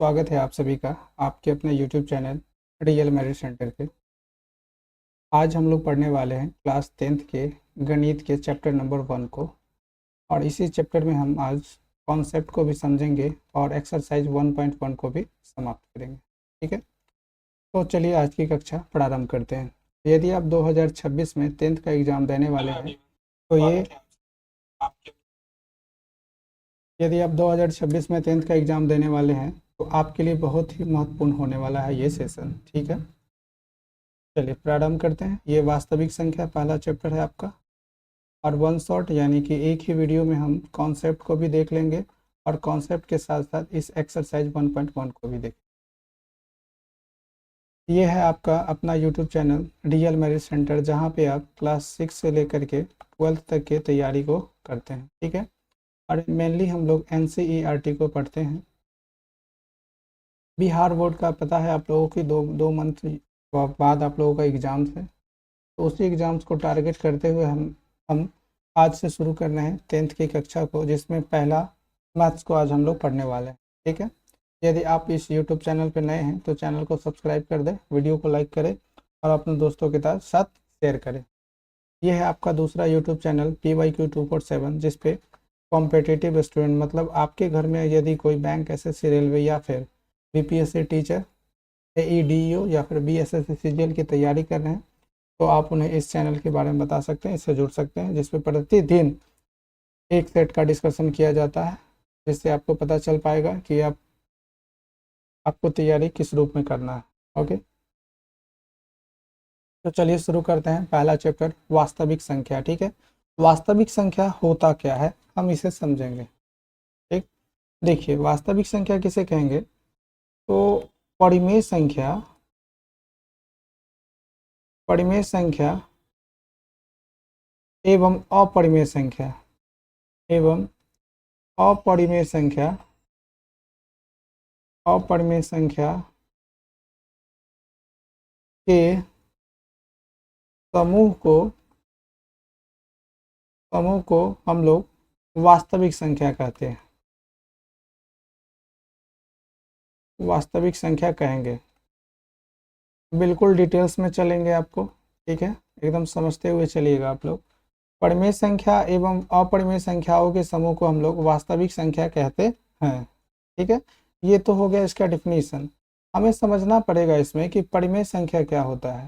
स्वागत है आप सभी का आपके अपने YouTube channel real merit centre पे। आज हम लोग पढ़ने वाले हैं क्लास 10th के गणित के चैप्टर नंबर 1 को, और इसी चैप्टर में हम आज कॉन्सेप्ट को भी समझेंगे और एक्सरसाइज 1.1 को भी समाप्त करेंगे। ठीक है, तो चलिए आज की कक्षा प्रारंभ करते हैं। यदि आप 2026 में 10th का एग्ज़ाम देने वाले हैं तो यदि आप 2026 में 10th का एग्ज़ाम देने वाले हैं तो आपके लिए बहुत ही महत्वपूर्ण होने वाला है ये सेशन। ठीक है, चलिए प्रारंभ करते हैं। ये वास्तविक संख्या पहला चैप्टर है आपका, और वन शॉट यानी कि एक ही वीडियो में हम कॉन्सेप्ट को भी देख लेंगे और कॉन्सेप्ट के साथ साथ इस एक्सरसाइज 1.1 को भी देखें। ये है आपका अपना YouTube channel real merit centre, जहाँ पे आप क्लास 6 से लेकर के 12th तक के तैयारी को करते हैं। ठीक है, और मेनली हम लोग NCERT को पढ़ते हैं। बिहार बोर्ड का पता है आप लोगों की दो मंथ बाद आप लोगों का एग्ज़ाम्स है, तो उसी एग्ज़ाम्स को टारगेट करते हुए हम आज से शुरू कर रहे हैं 10th की कक्षा को, जिसमें पहला मैथ्स को आज हम लोग पढ़ने वाले हैं। ठीक है, यदि आप इस YouTube चैनल पर नए हैं तो चैनल को सब्सक्राइब कर दें, वीडियो को लाइक करें और अपने दोस्तों के साथ शेयर करें। यह है आपका दूसरा YouTube चैनल PYQ247, जिस पे कॉम्पिटिटिव स्टूडेंट मतलब आपके घर में यदि कोई बैंक, SSC, रेलवे या फिर BPSC टीचर, AEDEO या फिर BSSC CGL की तैयारी कर रहे हैं तो आप उन्हें इस चैनल के बारे में बता सकते हैं, इससे जुड़ सकते हैं, जिसपे प्रतिदिन एक सेट का डिस्कशन किया जाता है, जिससे आपको पता चल पाएगा कि आपको तैयारी किस रूप में करना है। ओके, तो चलिए शुरू करते हैं पहला चैप्टर वास्तविक संख्या। ठीक है, वास्तविक संख्या होता क्या है हम इसे समझेंगे। ठीक, देखिए वास्तविक संख्या किसे कहेंगे, तो परिमेय संख्या एवं अपरिमेय संख्या के समूह को हम लोग वास्तविक संख्या कहते हैं, वास्तविक संख्या कहेंगे। बिल्कुल डिटेल्स में चलेंगे आपको। ठीक है, एकदम समझते हुए चलिएगा आप लोग। परिमेय संख्या एवं अपरिमेय संख्याओं के समूह को हम लोग वास्तविक संख्या कहते हैं। ठीक है, ये तो हो गया इसका डिफिनीशन। हमें समझना पड़ेगा इसमें कि परिमेय संख्या क्या होता है,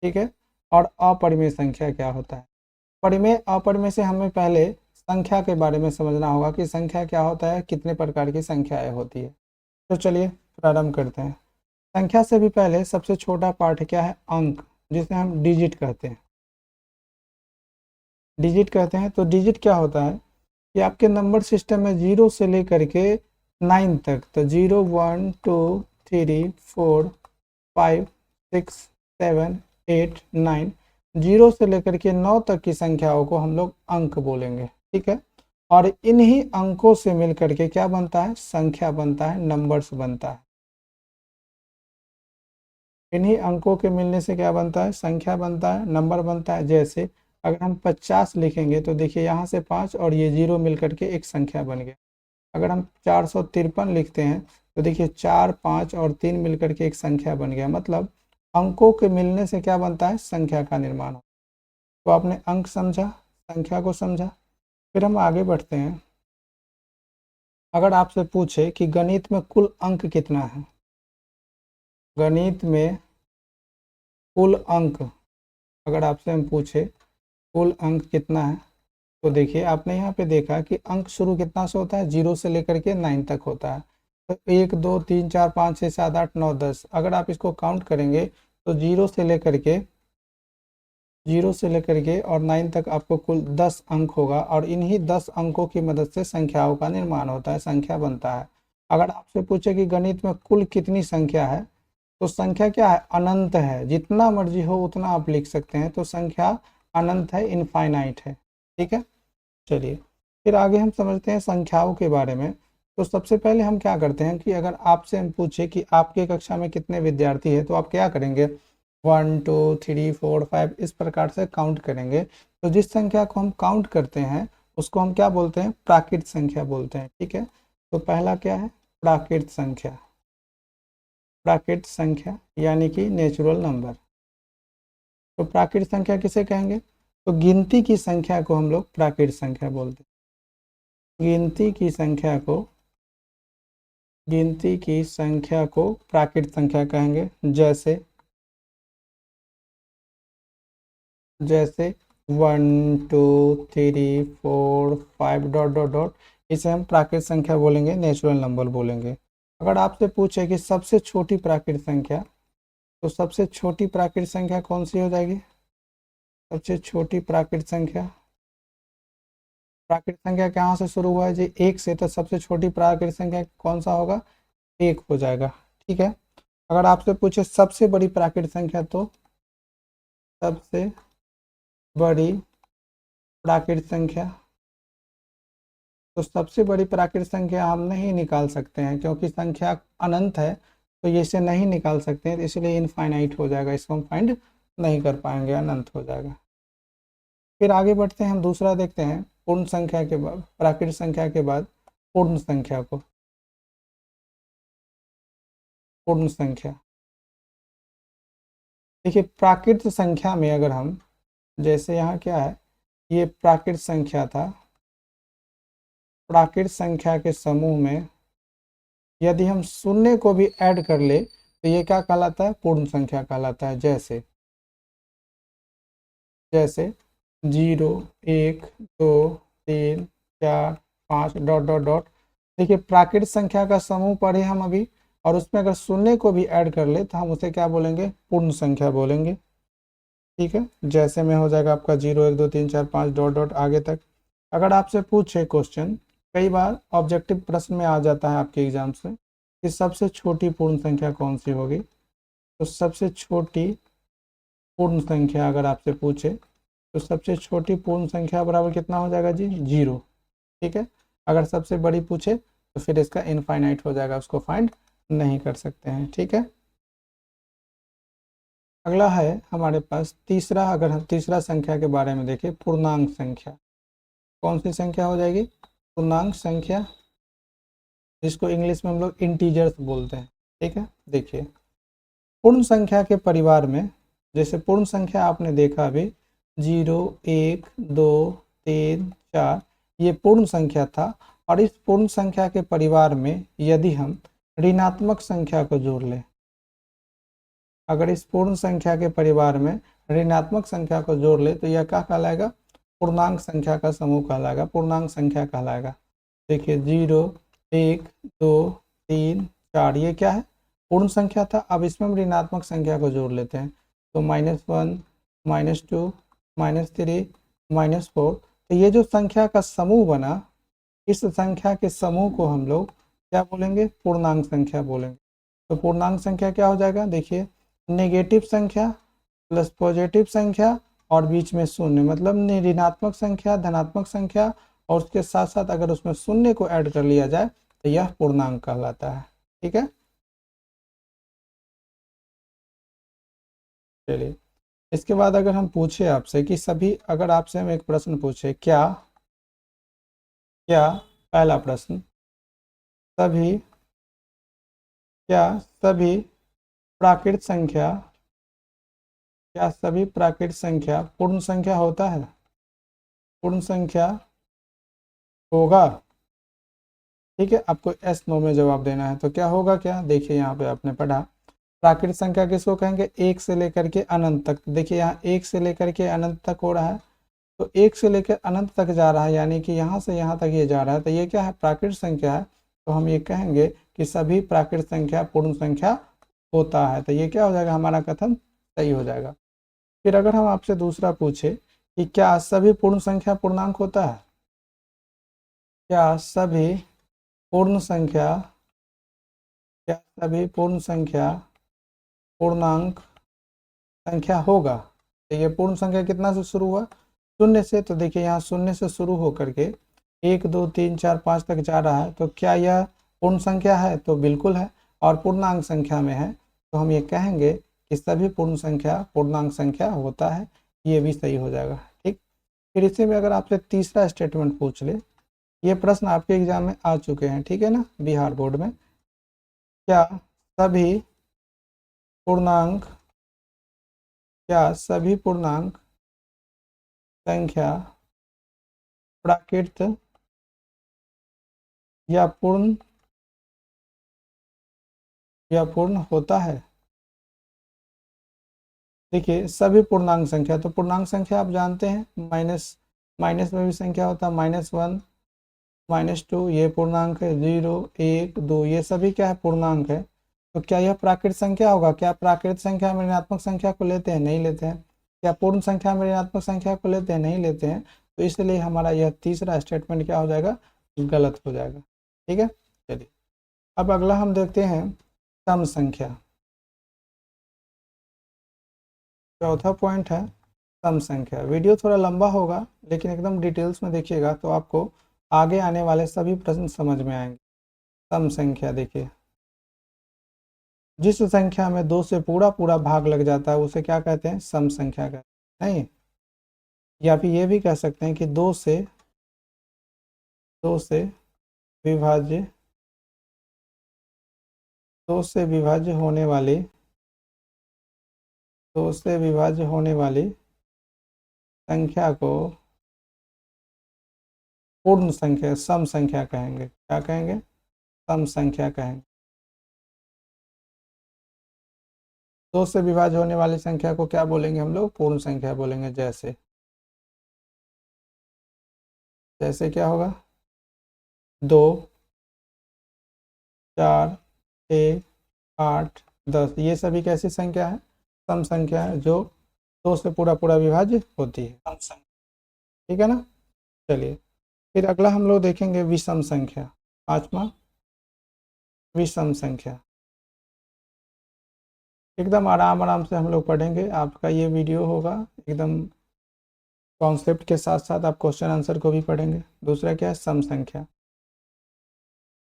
ठीक है, और अपरिमेय संख्या क्या होता है। परिमेय अपरिमेय से हमें पहले संख्या के बारे में समझना होगा कि संख्या क्या होता है, कितने प्रकार की संख्याएं होती है। तो चलिए प्रारंभ करते हैं। संख्या से भी पहले सबसे छोटा पार्ट क्या है, अंक, जिसे हम डिजिट कहते हैं। तो डिजिट क्या होता है कि आपके नंबर सिस्टम में 0 से लेकर के 9 तक, तो 0 1 2 3 4 5 6 7 8 9, 0 से लेकर के 9 तक की संख्याओं को हम लोग अंक बोलेंगे। ठीक है, और इन्हीं अंकों से मिलकर के क्या बनता है, संख्या बनता है, नंबर्स बनता है। इन्हीं अंकों के मिलने से क्या बनता है, संख्या बनता है, नंबर बनता है। जैसे अगर हम 50 लिखेंगे तो देखिए यहाँ से 5 और ये 0 मिलकर के एक संख्या बन गया। अगर हम 453 लिखते हैं तो देखिए 4 5 और 3 मिलकर के एक संख्या बन गया। मतलब अंकों के मिलने से क्या बनता है, संख्या का निर्माण हो। तो आपने अंक समझा, संख्या को समझा। फिर हम आगे बढ़ते हैं। अगर आपसे पूछे कि गणित में कुल अंक कितना है, गणित में कुल अंक अगर आपसे हम पूछे कुल अंक कितना है, तो देखिए आपने यहाँ पे देखा कि अंक शुरू कितना से होता है, 0 से लेकर के 9 तक होता है। तो 1 2 3 4 5 6 7 8 9 10, अगर आप इसको काउंट करेंगे तो 0 से लेकर के और 9 तक आपको कुल 10 अंक होगा, और इन्हीं 10 अंकों की मदद से संख्याओं का निर्माण होता है, संख्या बनता है। अगर आपसे पूछे कि गणित में कुल कितनी संख्या है, तो संख्या क्या है, अनंत है, जितना मर्जी हो उतना आप लिख सकते हैं। तो संख्या अनंत है, इनफाइनाइट है। ठीक है, चलिए फिर आगे हम समझते हैं संख्याओं के बारे में। तो सबसे पहले हम क्या करते हैं कि अगर आपसे हम पूछे कि आपके कक्षा में कितने विद्यार्थी हैं, तो आप क्या करेंगे, 1 2 3 4 5 इस प्रकार से काउंट करेंगे। तो जिस संख्या को हम काउंट करते हैं उसको हम क्या बोलते हैं, प्राकृत संख्या बोलते हैं। ठीक है, तो पहला क्या है, प्राकृत संख्या, प्राकृत संख्या यानी कि नेचुरल नंबर। तो प्राकृत संख्या किसे कहेंगे? तो गिनती की संख्या को हम लोग प्राकृत संख्या बोलते हैं। गिनती की संख्या को प्राकृत संख्या कहेंगे। जैसे 1 2 3 4 5 डॉट डॉट डॉट, इसे हम प्राकृत संख्या बोलेंगे, नेचुरल नंबर बोलेंगे। अगर आपसे पूछे कि सबसे छोटी प्राकृत संख्या, तो सबसे छोटी प्राकृत संख्या कौन सी हो जाएगी? सबसे छोटी प्राकृत संख्या कहाँ से शुरू हुआ है जी? एक से, तो सबसे छोटी प्राकृत संख्या कौन सा होगा? एक हो जाएगा। ठीक है। अगर आपसे पूछे सबसे बड़ी प्राकृत संख्या, तो सबसे बड़ी प्राकृत संख्या, तो सबसे बड़ी प्राकृत संख्या हम नहीं निकाल सकते हैं, क्योंकि संख्या अनंत है, तो ये इसे नहीं निकाल सकते हैं, इसलिए इनफाइनाइट हो जाएगा, इसको हम फाइंड नहीं कर पाएंगे, अनंत हो जाएगा। फिर आगे बढ़ते हैं, हम दूसरा देखते हैं। पूर्ण संख्या के बाद, प्राकृत संख्या के बाद पूर्ण संख्या को, पूर्ण संख्या। देखिए प्राकृत संख्या में अगर हम, जैसे यहाँ क्या है, ये प्राकृत संख्या था, प्राकृत संख्या के समूह में यदि हम शून्य को भी ऐड कर ले, तो ये क्या कहलाता है? पूर्ण संख्या कहलाता है। जैसे 0 1 2 3 4 5 डॉट डॉट डॉट। देखिए प्राकृत संख्या का समूह पढ़े हम अभी, और उसमें अगर शून्य को भी ऐड कर ले, तो हम उसे क्या बोलेंगे? पूर्ण संख्या बोलेंगे। ठीक है। जैसे में हो जाएगा आपका 0 1 2 3 4 5 डॉट डॉट आगे तक। अगर आपसे पूछे क्वेश्चन, कई बार ऑब्जेक्टिव प्रश्न में आ जाता है आपके एग्जाम से, कि सबसे छोटी पूर्ण संख्या कौन सी होगी, तो सबसे छोटी पूर्ण संख्या अगर आपसे पूछे, तो सबसे छोटी पूर्ण संख्या बराबर कितना हो जाएगा जी? 0। ठीक है। अगर सबसे बड़ी पूछे, तो फिर इसका इनफाइनाइट हो जाएगा, उसको फाइंड नहीं कर सकते हैं। ठीक है। अगला है हमारे पास तीसरा, अगर हम तीसरा संख्या के बारे में देखें, पूर्णांक संख्या। कौन सी संख्या हो जाएगी? पूर्णांक संख्या, जिसको इंग्लिश में हम लोग इंटीजर्स बोलते हैं। ठीक है। देखिए पूर्ण संख्या के परिवार में, जैसे पूर्ण संख्या आपने देखा अभी 0 1 2 3 4, ये पूर्ण संख्या था। और इस पूर्ण संख्या के परिवार में यदि हम ऋणात्मक संख्या को जोड़ लें, अगर इस पूर्ण संख्या के परिवार में ऋणात्मक संख्या को जोड़ ले, तो यह क्या कहलाएगा? पूर्णांक संख्या का समूह कहलाएगा, पूर्णांक संख्या कहलाएगा। देखिए 0 1 2 3 4, ये क्या है? पूर्ण संख्या था। अब इसमें हम ऋणात्मक संख्या को जोड़ लेते हैं, तो -1 -2 -3 -4। तो ये जो संख्या का समूह बना, इस संख्या के समूह को हम लोग क्या बोलेंगे? पूर्णांक संख्या बोलेंगे। तो पूर्णांक संख्या क्या हो जाएगा? देखिए नेगेटिव संख्या प्लस पॉजिटिव संख्या और बीच में शून्य, मतलब ऋणात्मक संख्या, धनात्मक संख्या, और उसके साथ साथ अगर उसमें शून्य को ऐड कर लिया जाए, तो यह पूर्णांक कहलाता है। ठीक है। चलिए इसके बाद अगर हम पूछे आपसे कि सभी, अगर आपसे हम एक प्रश्न पूछे, क्या पहला प्रश्न, सभी क्या सभी प्राकृत संख्या, क्या सभी प्राकृत संख्या पूर्ण संख्या होता है? पूर्ण संख्या होगा। ठीक है। आपको एस नो में जवाब देना है। तो क्या होगा? क्या, देखिए यहाँ पे आपने पढ़ा, प्राकृत संख्या किसको कहेंगे? एक से लेकर के अनंत तक। देखिए यहाँ एक से लेकर के अनंत तक हो रहा है, तो एक से लेकर अनंत तक जा रहा है, यानी कि यहाँ से यहाँ तक ये जा रहा है, तो ये क्या है? प्राकृत संख्या है। तो हम ये कहेंगे कि सभी प्राकृत संख्या पूर्ण संख्या होता है। तो ये क्या हो जाएगा? हमारा कथन सही हो जाएगा। फिर अगर हम आपसे दूसरा पूछे कि क्या सभी पूर्ण संख्या पूर्णांक होता है? क्या सभी पूर्ण संख्या, क्या सभी पूर्ण संख्या पूर्णांक संख्या होगा? तो ये पूर्ण संख्या कितना से शुरू हुआ? शून्य से। तो देखिए यहाँ शून्य से शुरू होकर के 1 2 3 4 5 तक जा रहा है, तो क्या यह पूर्ण संख्या है? तो बिल्कुल है। और पूर्णांक संख्या में है, तो हम ये कहेंगे कि सभी पूर्ण संख्या पूर्णांक संख्या होता है। ये भी सही हो जाएगा। ठीक। फिर इसी में अगर आपसे तीसरा स्टेटमेंट पूछ ले, ये प्रश्न आपके एग्जाम में आ चुके हैं, ठीक है ना, बिहार बोर्ड में। क्या सभी पूर्णांक क्या सभी पूर्णांक संख्या प्राकृत या पूर्ण होता है? देखिए, सभी पूर्णांक संख्या, तो पूर्णांक संख्या आप जानते हैं, माइनस माइनस में भी संख्या होता है, -1 -2 ये पूर्णांक है, 0 1 2 ये सभी क्या है, पूर्णांक है। तो क्या यह प्राकृत संख्या होगा? क्या प्राकृत संख्या में ऋणात्मक संख्या को लेते हैं? नहीं लेते हैं। क्या पूर्ण संख्या में ऋणात्मक संख्या को लेते हैं? नहीं लेते हैं। तो इसलिए हमारा यह तीसरा स्टेटमेंट क्या हो जाएगा, गलत हो जाएगा। ठीक है, चलिए अब अगला हम देखते हैं सम संख्या। चौथा पॉइंट है सम संख्या। वीडियो थोड़ा लंबा होगा लेकिन एकदम डिटेल्स में देखिएगा तो आपको आगे आने वाले सभी प्रश्न समझ में आएंगे। सम संख्या देखिए, जिस संख्या में 2 से पूरा पूरा भाग लग जाता है उसे क्या कहते हैं, सम संख्या कहते हैं। नहीं, या फिर ये भी कह सकते हैं कि 2 से विभाज्य 2 से विभाज्य होने वाली संख्या को पूर्ण संख्या सम संख्या कहेंगे। क्या कहेंगे, सम संख्या कहेंगे। 2 से विभाज्य होने वाली संख्या को क्या बोलेंगे हम लोग, पूर्ण संख्या बोलेंगे। जैसे क्या होगा, 2 4 6 8 10 ये सभी कैसी संख्या है, सम संख्या है, जो 2 से पूरा पूरा विभाज्य होती है, सम संख्या। ठीक है ना। चलिए फिर अगला हम लोग देखेंगे विषम संख्या। पांचवा, विषम संख्या। एकदम आराम आराम से हम लोग पढ़ेंगे। आपका ये वीडियो होगा एकदम कॉन्सेप्ट के साथ साथ आप क्वेश्चन आंसर को भी पढ़ेंगे। दूसरा क्या है, सम संख्या।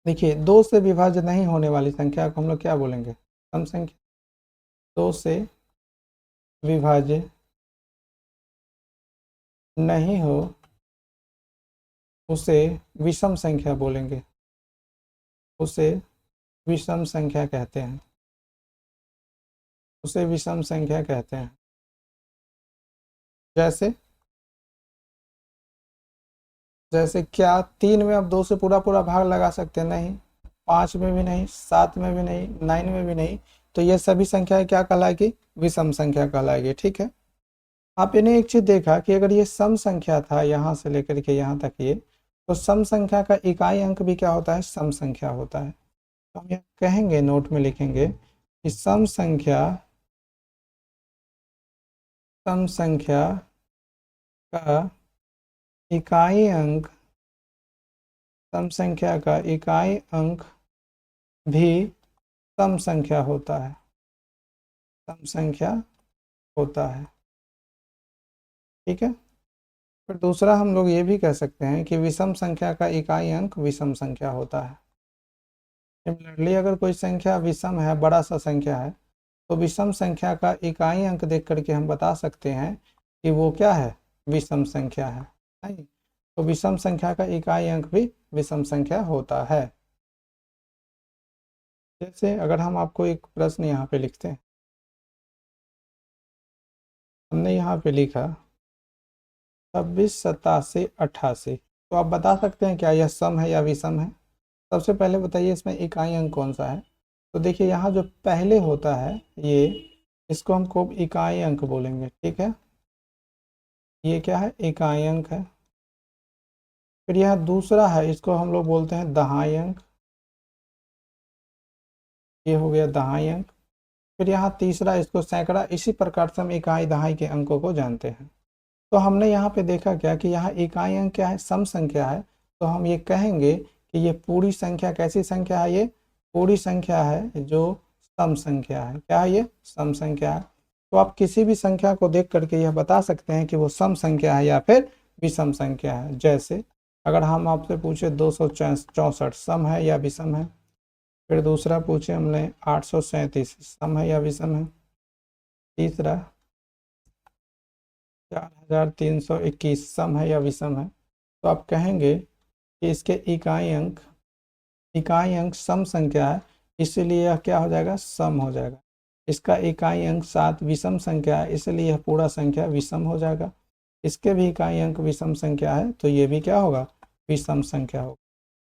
देखिए, 2 से विभाज्य नहीं होने वाली संख्या को हम लोग क्या बोलेंगे, सम संख्या। 2 से विभाज्य नहीं हो उसे विषम संख्या बोलेंगे, उसे विषम संख्या कहते हैं, उसे विषम संख्या कहते हैं। जैसे जैसे क्या 3 में अब 2 से पूरा पूरा भाग लगा सकते हैं? नहीं। 5 में भी नहीं, 7 में भी नहीं, 9 में भी नहीं। तो ये सभी संख्याएं क्या कहलाएगी, विषम संख्या कहलाएगी। ठीक है, आपने एक चीज देखा कि अगर ये सम संख्या था यहाँ से लेकर के यहाँ तक ये, तो सम संख्या का इकाई अंक भी क्या होता है, सम संख्या होता है। तो हम यहाँ कहेंगे, नोट में लिखेंगे कि सम संख्या का इकाई अंक सम संख्या का इकाई अंक भी सम संख्या होता है, सम संख्या होता है। ठीक है, फिर दूसरा हम लोग ये भी कह सकते हैं कि विषम संख्या का इकाई अंक विषम संख्या होता है। सिमिलरली अगर कोई संख्या विषम है, बड़ा सा संख्या है, तो विषम संख्या का इकाई अंक देख करके हम बता सकते हैं कि वो क्या है, विषम संख्या है। नहीं, तो विषम संख्या का इकाई अंक भी विषम संख्या होता है। जैसे अगर हम आपको एक प्रश्न यहाँ पे लिखते हैं, हमने यहाँ पे लिखा 26 87 88, तो आप बता सकते हैं क्या यह सम है या विषम है? सबसे पहले बताइए इसमें इकाई अंक कौन सा है। तो देखिए, यहाँ जो पहले होता है ये, इसको हमको इकाई अंक बोलेंगे। ठीक है, ये क्या है, इकाई अंक है। फिर यह दूसरा है, इसको हम लोग बोलते हैं दहाई अंक, ये हो गया दहाई अंक। फिर यहाँ तीसरा, इसको सैकड़ा। इसी प्रकार से हम इकाई दहाई के अंकों को जानते हैं। तो हमने यहाँ पे देखा क्या कि यहाँ इकाई अंक क्या है, सम संख्या है। तो हम ये कहेंगे कि ये पूरी संख्या कैसी संख्या है, ये पूरी संख्या है जो सम संख्या है। क्या है, ये सम संख्या है। तो आप किसी भी संख्या को देख करके यह बता सकते हैं कि वो सम संख्या है या फिर विषम संख्या है। जैसे अगर हम आपसे पूछे 264 सम है या विषम है। फिर दूसरा पूछे हमने 837 सम है या विषम है। तीसरा 4321 सम है या विषम है। तो आप कहेंगे कि इसके इकाई अंक सम संख्या है इसलिए यह क्या हो जाएगा, सम हो जाएगा। इसका इकाई अंक 7 विषम संख्या है, इसलिए यह पूरा संख्या विषम हो जाएगा। इसके भी इकाई अंक विषम संख्या है, तो ये भी क्या होगा, विषम संख्या होगा।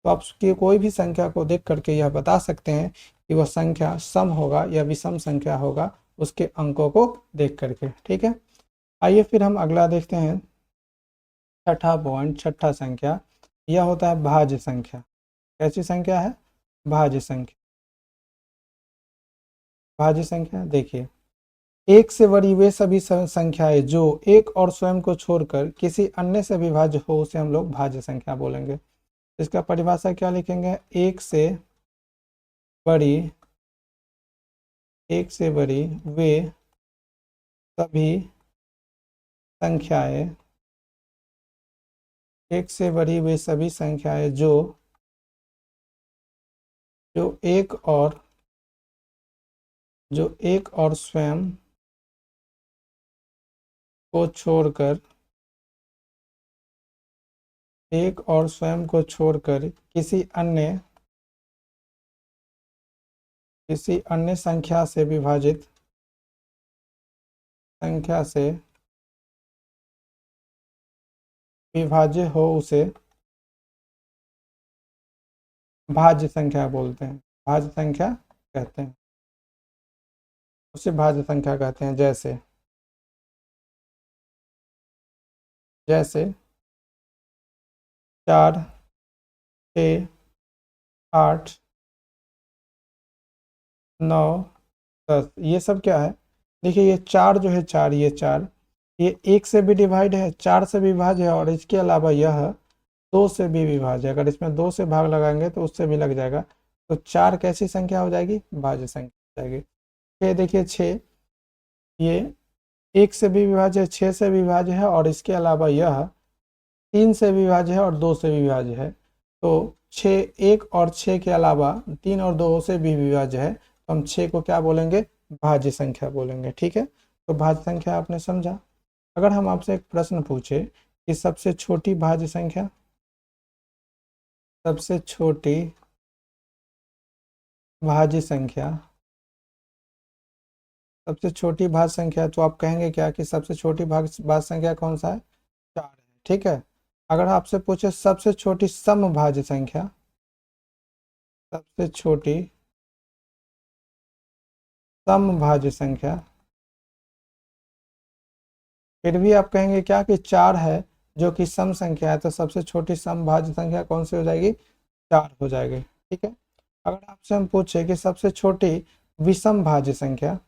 तो आप कोई भी संख्या को देख करके यह बता सकते हैं कि वह संख्या सम होगा या विषम संख्या होगा, उसके अंकों को देख करके। ठीक है, आइए फिर हम अगला देखते हैं। छठा पॉइंट, छठा संख्या, यह होता है भाज्य संख्या। कैसी संख्या है, भाज्य संख्या। भाज्य संख्या देखिए, एक से बड़ी वे सभी संख्याएं जो एक और स्वयं को छोड़कर किसी अन्य से विभाज्य हो, उसे हम लोग भाज्य संख्या बोलेंगे। इसका परिभाषा क्या लिखेंगे, बड़ी एक से बड़ी वे सभी संख्याएं, एक से बड़ी वे सभी संख्याएं जो एक और स्वयं को छोड़कर, एक और स्वयं को छोड़कर किसी अन्य संख्या से विभाजित संख्या से विभाज्य हो, उसे भाज्य संख्या बोलते हैं, भाज्य संख्या कहते हैं, उसे भाज्य संख्या कहते हैं। जैसे जैसे 4, 6, 8, 9, 10, ये सब क्या है, देखिए ये 4 जो है, 4 ये 4 ये 1 से भी डिवाइड है, 4 से भी विभाज्य है, और इसके अलावा यह 2 से भी विभाज्य है। अगर इसमें 2 से भाग लगाएंगे तो उससे भी लग जाएगा, तो 4 कैसी संख्या हो जाएगी, भाज्य संख्या हो जाएगी। 6 देखिए, 6 ये 1 से भी विभाज्य है, 6 से विभाज्य है, और इसके अलावा यह 3 से विभाज्य है और 2 से विभाज्य है। तो 6, 1 और 6 के अलावा 3 और 2 से भी विभाज्य है, तो हम 6 को क्या बोलेंगे, भाज्य संख्या बोलेंगे। ठीक है, तो भाज्य संख्या आपने समझा। अगर हम आपसे एक प्रश्न पूछे कि सबसे छोटी भाज्य संख्या, सबसे छोटी भाज्य संख्या, सबसे छोटी भाज्य संख्या, तो आप कहेंगे क्या कि सबसे छोटी भाज्य संख्या कौन सा है, 4 है। ठीक है, अगर आपसे पूछे सबसे छोटी समभाज्य संख्या, सबसे छोटी समभाज्य संख्या, फिर भी आप कहेंगे क्या कि 4 है जो कि सम संख्या है, तो सबसे छोटी समभाज्य संख्या कौन सी हो जाएगी, 4 हो जाएगी। ठीक है, अगर आपसे हम पूछे कि सबसे छोटी विषम भाज्य संख्या,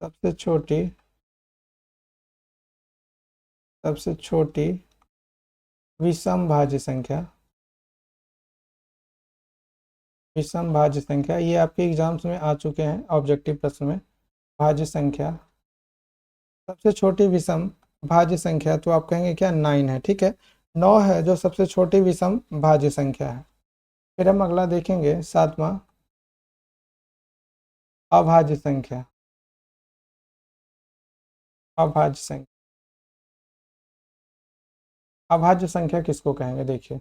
सबसे छोटी विषम भाज्य संख्या, विषम भाज्य संख्या, ये आपके एग्जाम्स में आ चुके हैं ऑब्जेक्टिव प्रश्न में। भाज्य संख्या, सबसे छोटी विषम भाज्य संख्या, तो आप कहेंगे क्या, 9 है। ठीक है, 9 है जो सबसे छोटी विषम भाज्य संख्या है। फिर हम अगला देखेंगे, 7वां, अभाज्य संख्या। अभाज्य संख्या, अभाज्य संख्या किसको कहेंगे, देखिए,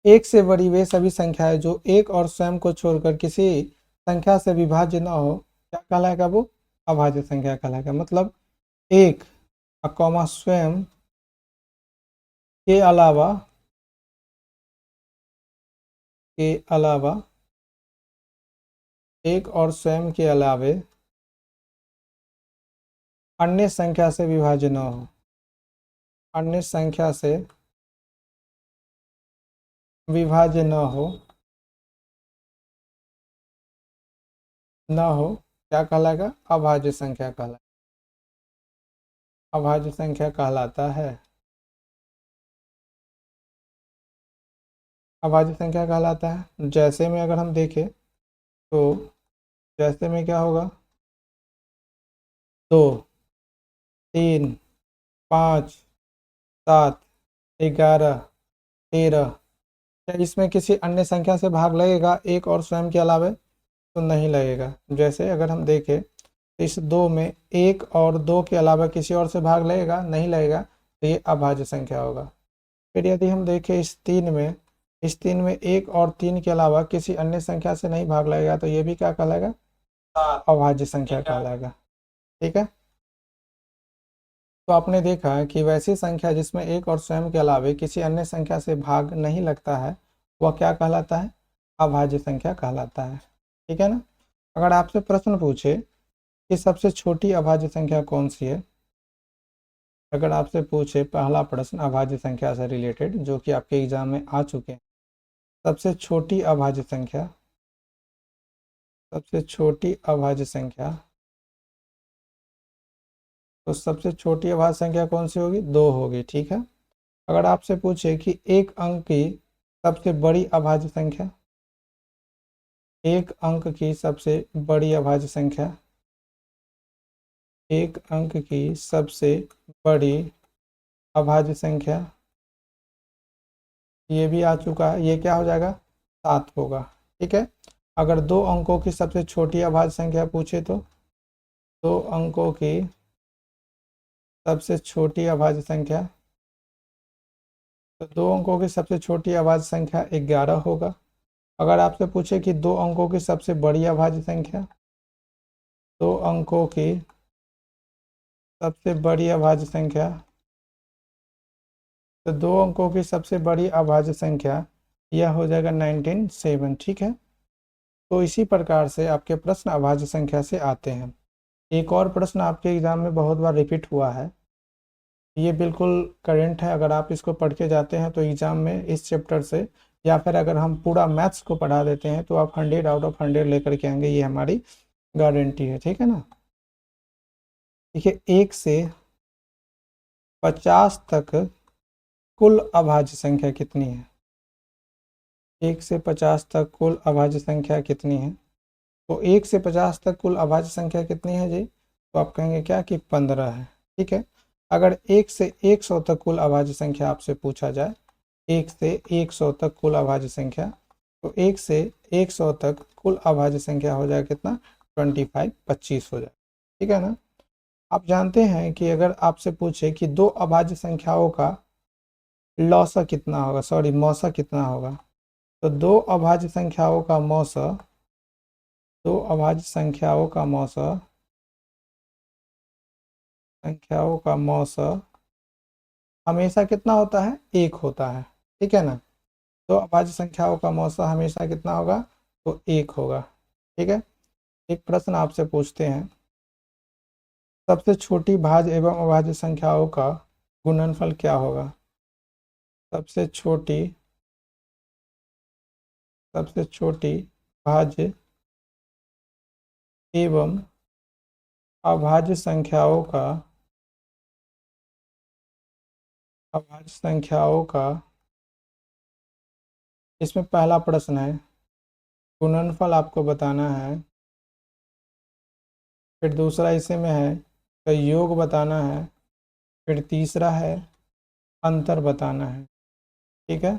एक से बड़ी वे सभी संख्याएं जो एक और स्वयं को छोड़कर किसी संख्या से विभाज्य न हो, क्या कहलाएगा, वो अभाज्य संख्या कहलाएगा। मतलब एक कॉमा स्वयं के अलावा एक और स्वयं के अलावे अन्य संख्या से विभाज्य न हो, अन्य संख्या से विभाज्य न हो, क्या कहलाएगा, अभाज्य संख्या कहलाएगा, अभाज्य संख्या कहलाता है, अभाज्य संख्या कहलाता है। जैसे में अगर हम देखें तो जैसे में क्या होगा, 2, 3, 5, 7, 11, 13, क्या इसमें किसी अन्य संख्या से भाग लगेगा एक और स्वयं के अलावे, तो नहीं लगेगा। जैसे अगर हम देखें इस 2 में 1 और 2 के अलावा किसी और से भाग लगेगा, नहीं लगेगा, तो ये अभाज्य संख्या होगा। फिर यदि हम देखें इस 3 में इस 3 में 1 और 3 के अलावा किसी अन्य संख्या से नहीं भाग लगेगा तो ये भी क्या कहलाएगा, अभाज्य संख्या कहलाएगा। ठीक है, तो आपने देखा है कि वैसी संख्या जिसमें 1 और स्वयं के अलावे किसी अन्य संख्या से भाग नहीं लगता है वह क्या कहलाता है, अभाज्य संख्या कहलाता है। ठीक है ना। अगर आपसे प्रश्न पूछे कि सबसे छोटी अभाज्य संख्या कौन सी है, अगर आपसे पूछे पहला प्रश्न अभाज्य संख्या से रिलेटेड जो कि आपके एग्जाम में आ चुके हैं, सबसे छोटी अभाज्य संख्या, सबसे छोटी अभाज्य संख्या, तो सबसे छोटी अभाज्य संख्या कौन सी होगी, 2 होगी। ठीक है। अगर आपसे पूछे कि एक अंक की सबसे बड़ी अभाज्य संख्या, एक अंक की सबसे बड़ी अभाज्य संख्या, एक अंक की सबसे बड़ी अभाज्य संख्या, ये भी आ चुका है, ये क्या हो जाएगा, 7 होगा। ठीक है। अगर 2 अंकों की सबसे छोटी अभाज्य संख्या पूछे तो 2 अंकों की सबसे छोटी अभाज्य संख्या, तो 2 अंकों की सबसे छोटी अभाज्य संख्या 11 होगा। अगर आपसे पूछे कि 2 अंकों की सबसे बड़ी अभाज्य संख्या, 2 अंकों की सबसे बड़ी अभाज्य संख्या, तो 2 अंकों की सबसे बड़ी अभाज्य संख्या यह हो जाएगा 197। ठीक है। तो इसी प्रकार से आपके प्रश्न अभाज्य संख्या से आते हैं। एक और प्रश्न आपके एग्जाम में बहुत बार रिपीट हुआ है, ये बिल्कुल करेंट है, अगर आप इसको पढ़ के जाते हैं तो एग्जाम में इस चैप्टर से, या फिर अगर हम पूरा मैथ्स को पढ़ा देते हैं तो आप 100 आउट ऑफ 100 लेकर के आएंगे, ये हमारी गारंटी है। ठीक है ना। देखिए 1 से 50 तक कुल अभाज्य संख्या कितनी है, 1 से 50 तक कुल अभाज्य संख्या कितनी है, तो 1 से 50 तक कुल अभाज्य संख्या कितनी है जी, तो आप कहेंगे क्या कि 15 है। ठीक है। अगर 1 से 100 तक कुल अभाज्य संख्या आपसे पूछा जाए, 1 से 100 तक कुल अभाज्य संख्या, तो 1 से 100 तक कुल अभाज्य संख्या हो जाएगा कितना, 25 हो जाए। ठीक है ना। आप जानते हैं कि अगर आपसे पूछे कि 2 अभाज्य संख्याओं का लौसा कितना होगा, सॉरी मौसा कितना होगा, तो 2 अभाज्य संख्याओं का मौसा, 2 अभाज्य संख्याओं का मौसा, संख्याओं का मौसा हमेशा कितना होता है, 1 होता है। ठीक है ना। तो अभाज्य संख्याओं का मौसा हमेशा कितना होगा, तो 1 होगा। ठीक है। एक प्रश्न आपसे पूछते हैं, सबसे छोटी भाज्य एवं अभाज्य संख्याओं का गुणनफल क्या होगा, सबसे छोटी, सबसे छोटी भाज्य एवं अभाज्य संख्याओं का, अभाज्य संख्याओं का, इसमें पहला प्रश्न है गुणनफल आपको बताना है, फिर दूसरा इसी में है तो योग बताना है, फिर तीसरा है अंतर बताना है। ठीक है।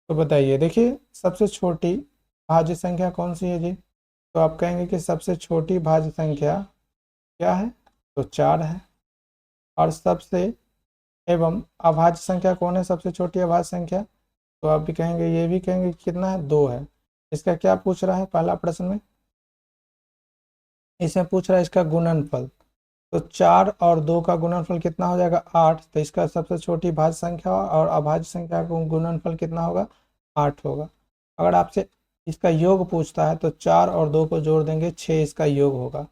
तो बताइए, देखिए सबसे छोटी भाज्य संख्या कौन सी है जी, तो आप कहेंगे कि सबसे छोटी भाज्य संख्या क्या है, तो 4 है। और सबसे एवं अभाज्य संख्या कौन है, सबसे छोटी अभाज्य संख्या, तो आप भी कहेंगे, ये भी कहेंगे कि कितना है, 2 है। इसका क्या पूछ रहा है पहला प्रश्न में, इसमें पूछ रहा है इसका गुणनफल, तो 4 और 2 का गुणनफल कितना हो जाएगा, 8। तो इसका सबसे छोटी भाज्य संख्या और अभाज्य संख्या का गुणनफल कितना होगा, 8 होगा। अगर आपसे इसका योग पूछता है तो 4 और 2 को जोड़ देंगे, 6 इसका योग होगा।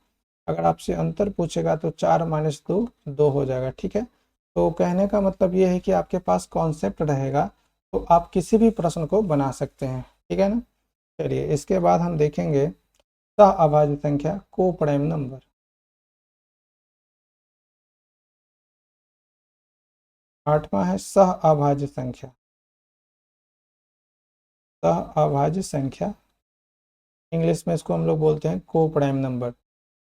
अगर आपसे अंतर पूछेगा तो 4 माइनस 2 2 हो जाएगा। ठीक है। तो कहने का मतलब ये है कि आपके पास कॉन्सेप्ट रहेगा तो आप किसी भी प्रश्न को बना सकते हैं। ठीक है ना। चलिए इसके बाद हम देखेंगे सह अभाज्य संख्या, को प्राइम नंबर। 8वां है सह अभाज्य संख्या, सह अभाज्य संख्या, इंग्लिश में इसको हम लोग बोलते हैं को प्राइम नंबर।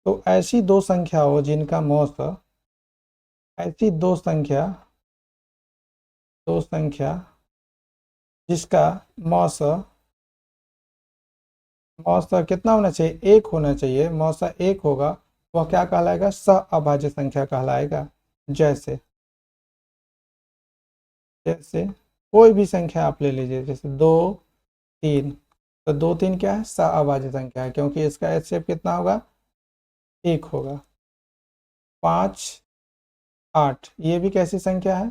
तो ऐसी दो संख्या हो जिनका मौसा, ऐसी दो संख्या जिसका मौसा, मौसा कितना होना चाहिए, 1 होना चाहिए, मौसा 1 होगा, वह क्या कहलाएगा, सह अभाज्य संख्या कहलाएगा। जैसे जैसे कोई भी संख्या आप ले लीजिए, जैसे 2 3, तो 2 3 क्या है, सअभाज्य संख्या है क्योंकि इसका एचसीएफ कितना होगा, 1 होगा। 5 8 ये भी कैसी संख्या है,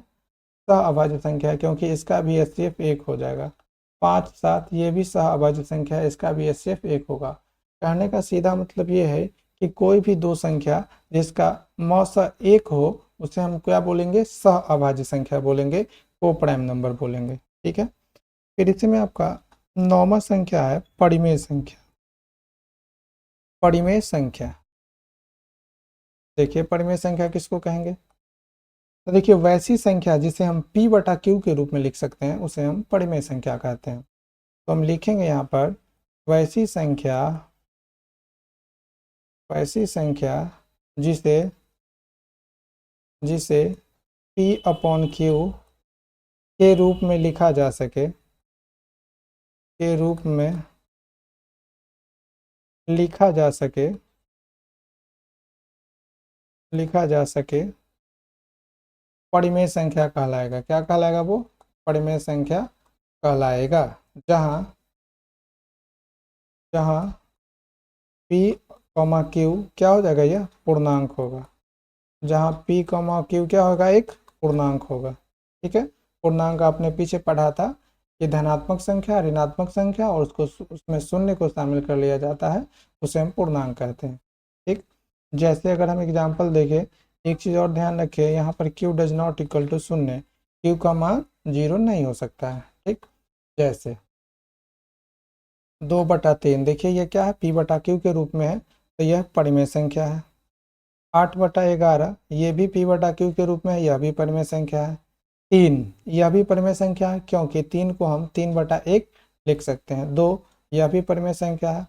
सअभाज्य संख्या है क्योंकि इसका भी एचसीएफ 1 हो जाएगा। 5 7 ये भी सअभाज्य संख्या है, इसका भी एचसीएफ 1 होगा। कहने का सीधा मतलब ये है कि कोई भी दो संख्या जिसका मौसा 1 हो उसे हम क्या बोलेंगे, सअभाज्य संख्या बोलेंगे, को प्राइम नंबर बोलेंगे। ठीक है, फिर इसी में आपका 9वां संख्या है परिमेय संख्या। परिमेय संख्या, देखिए परिमेय संख्या किसको कहेंगे, तो देखिए वैसी संख्या जिसे हम p बटा q के रूप में लिख सकते हैं उसे हम परिमेय संख्या कहते हैं। तो हम लिखेंगे यहाँ पर वैसी संख्या, वैसी संख्या जिसे जिसे p अपॉन q के रूप में लिखा जा सके, के रूप में लिखा जा सके, लिखा जा सके, परिमेय संख्या कहलाएगा। क्या कहलाएगा वो, परिमेय संख्या कहलाएगा। जहाँ जहाँ p कॉमा q क्या हो जाएगा, यह पूर्णांक होगा। जहाँ p कॉमा q क्या होगा, एक पूर्णांक होगा। ठीक है, पूर्णांक आपने पीछे पढ़ा था कि धनात्मक संख्या, ऋणात्मक संख्या और उसको उसमें शून्य को शामिल कर लिया जाता है, उसे हम पूर्णांक कहते हैं। ठीक, जैसे अगर हम एग्जाम्पल देखें, एक चीज़ और ध्यान रखें, यहाँ पर q does not equal to शून्य, q का मान 0 नहीं हो सकता है। ठीक, जैसे 2/3, देखिए ये क्या है, p बटा q के रूप में है, तो यह परिमेय संख्या है। 8/11 ये भी p बटा q के रूप में है, यह भी परिमेय संख्या है। 3 यह भी परिमेय संख्या है क्योंकि 3 को हम 3/1 लिख सकते हैं। 2 यह भी परिमेय संख्या है।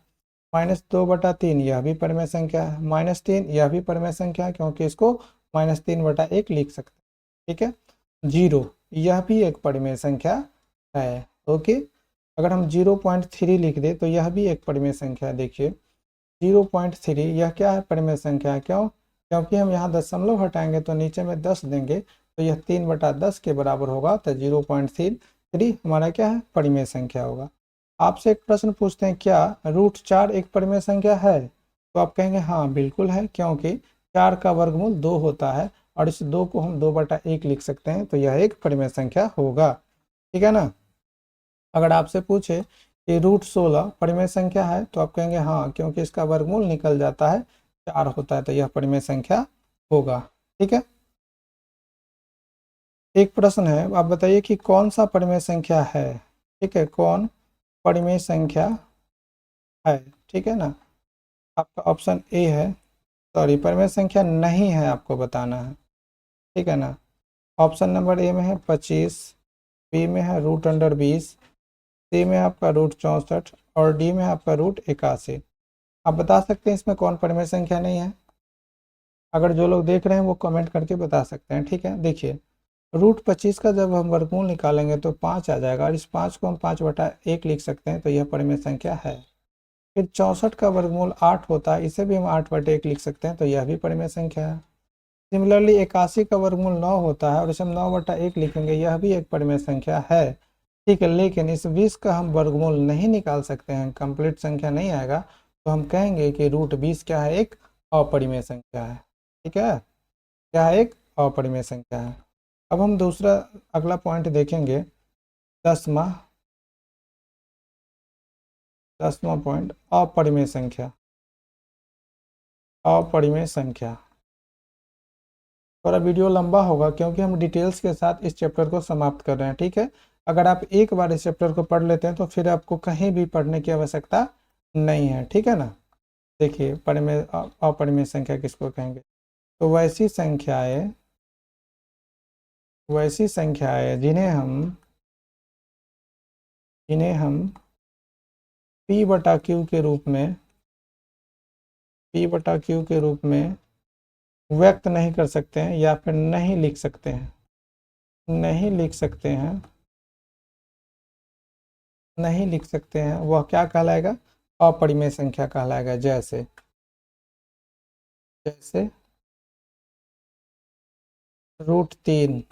-2/3 यह भी परिमेय संख्या है। -3 यह भी परिमेय संख्या है क्योंकि इसको -3/1 लिख सकते हैं। ठीक है, 0 यह भी एक परिमेय संख्या है। ओके, अगर हम 0.3 लिख दें तो यह भी एक परिमेय संख्या है। देखिए 0.3 यह क्या है, परिमेय संख्या है। क्यों, क्योंकि हम यहाँ दशमलव हटाएंगे तो नीचे में 10 देंगे, तो यह 3/10 के बराबर होगा, तो 0.3 हमारा क्या है, परिमेय संख्या होगा। आपसे एक प्रश्न पूछते हैं, क्या √4 एक परिमेय संख्या है, तो आप कहेंगे हाँ बिल्कुल है, क्योंकि 4 का वर्गमूल 2 होता है और इस 2 को हम 2/1 लिख सकते हैं, तो यह एक परिमेय संख्या होगा। ठीक है ना। अगर आपसे पूछे कि √16 परिमेय संख्या है, तो आप कहेंगे हाँ, क्योंकि इसका वर्गमूल निकल जाता है, 4 होता है, तो यह परिमेय संख्या होगा। ठीक है, एक प्रश्न है, आप बताइए कि कौन सा परिमेय संख्या है। ठीक है, कौन परिमेय संख्या है। ठीक है ना, आपका ऑप्शन ए है, सॉरी परिमेय संख्या नहीं है, आपको बताना है। ठीक है ना, ऑप्शन नंबर ए में है 25, बी में है √20, सी में आपका √64 और डी में आपका √81। आप बता सकते हैं इसमें कौन परिमेय संख्या नहीं है। अगर जो लोग देख रहे हैं वो कमेंट करके बता सकते हैं। ठीक है, देखिए √25 का जब हम वर्गमूल निकालेंगे तो 5 आ जाएगा और इस 5 को हम 5/1 लिख सकते हैं, तो यह परिमेय संख्या है। फिर 64 का वर्गमूल 8 होता है, इसे भी हम 8/1 लिख सकते हैं, तो यह भी परिमेय संख्या है। सिमिलरली 81 का वर्गमूल 9 होता है और इसे हम 9/1 लिखेंगे, यह भी एक परिमेय संख्या है। ठीक है, लेकिन इस 20 का हम वर्गमूल नहीं निकाल सकते हैं, कंप्लीट संख्या नहीं आएगा, तो हम कहेंगे कि √20 क्या है, एक अपरिमेय संख्या है। ठीक है, क्या है, एक अपरिमेय संख्या है। अब हम दूसरा अगला पॉइंट देखेंगे, 10वां 10वां पॉइंट, अपरिमेय संख्या। अपरिमेय संख्या थोड़ा वीडियो लंबा होगा क्योंकि हम डिटेल्स के साथ इस चैप्टर को समाप्त कर रहे हैं। ठीक है, अगर आप एक बार इस चैप्टर को पढ़ लेते हैं तो फिर आपको कहीं भी पढ़ने की आवश्यकता नहीं है। ठीक है ना, देखिए परिमेय अपरिमेय संख्या किसको कहेंगे, तो वैसी संख्याएं जिन्हें हम p/q के रूप में p/q के रूप में व्यक्त नहीं कर सकते हैं या फिर नहीं लिख सकते हैं, नहीं लिख सकते हैं, नहीं लिख सकते हैं, वह क्या कहलाएगा, अपरिमेय संख्या कहलाएगा। जैसे जैसे √3,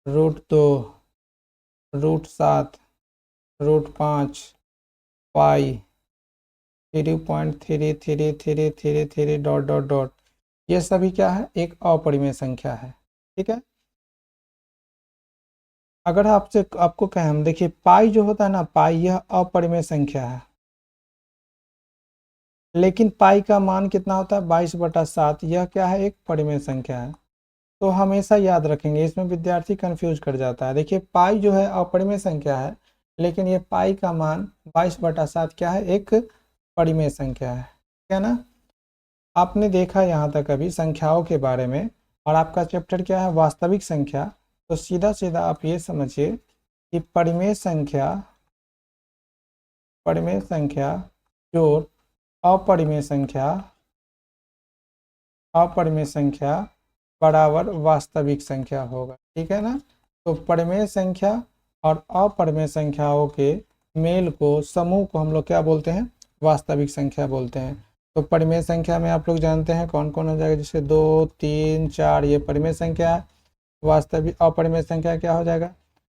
√2, √7, √5, पाई, 3.333333 डॉट डॉट डॉट, ये सभी क्या है, एक अपरिमेय संख्या है। ठीक है, अगर आपको कहें हम, देखिए पाई जो होता है ना, पाई यह अपरिमेय संख्या है, लेकिन पाई का मान कितना होता है, 22/7, यह क्या है, एक परिमेय संख्या है। तो हमेशा याद रखेंगे, इसमें विद्यार्थी कंफ्यूज कर जाता है। देखिए पाई जो है अपरिमेय संख्या है, लेकिन ये पाई का मान 22/7 क्या है, एक परिमेय संख्या है। क्या ना, आपने देखा यहाँ तक अभी संख्याओं के बारे में, और आपका चैप्टर क्या है, वास्तविक संख्या। तो सीधा सीधा आप ये समझिए कि परिमेय संख्या जोड़ अपरिमेय संख्या बराबर वास्तविक संख्या होगा। ठीक है ना, तो परिमेय संख्या और अपरिमेय संख्याओं के मेल को, समूह को हम लोग क्या बोलते हैं, वास्तविक संख्या बोलते हैं। तो परिमेय संख्या में आप लोग जानते हैं कौन कौन हो जाएगा, जैसे 2, 3, 4, ये परिमेय संख्या है। वास्तविक अपरिमेय संख्या क्या हो जाएगा,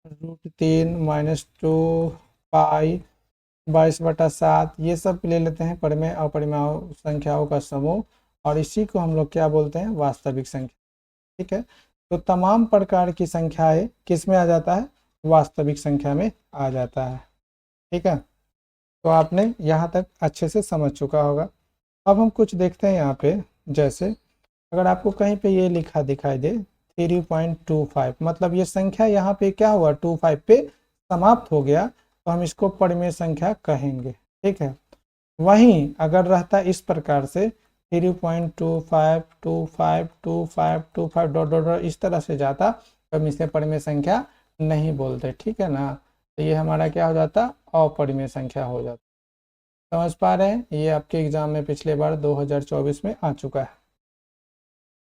√3 - 2 पाई 22/7, ये सब ले लेते हैं परिमेय अपरिमेय संख्याओं का समूह, और इसी को हम लोग क्या बोलते हैं, वास्तविक संख्या। ठीक है, तो तमाम प्रकार की संख्याएं किस में आ जाता है, वास्तविक संख्या में आ जाता है। ठीक है, तो आपने यहाँ तक अच्छे से समझ चुका होगा। अब हम कुछ देखते हैं यहाँ पे, जैसे अगर आपको कहीं पे ये लिखा दिखाई दे 3.25, मतलब ये संख्या यहाँ पे क्या हुआ, 25 पे समाप्त हो गया, तो हम इसको परिमेय संख्या कहेंगे। ठीक है, वहीं अगर रहता इस प्रकार से 3.25252525 डॉट डॉट डॉट इस तरह से जाता, तो हम इसे परिमेय संख्या नहीं बोलते। ठीक है ना, तो ये हमारा क्या हो जाता, अपरिमेय संख्या हो जाता। समझ पा रहे हैं, ये आपके एग्जाम में पिछले बार 2024 में आ चुका है।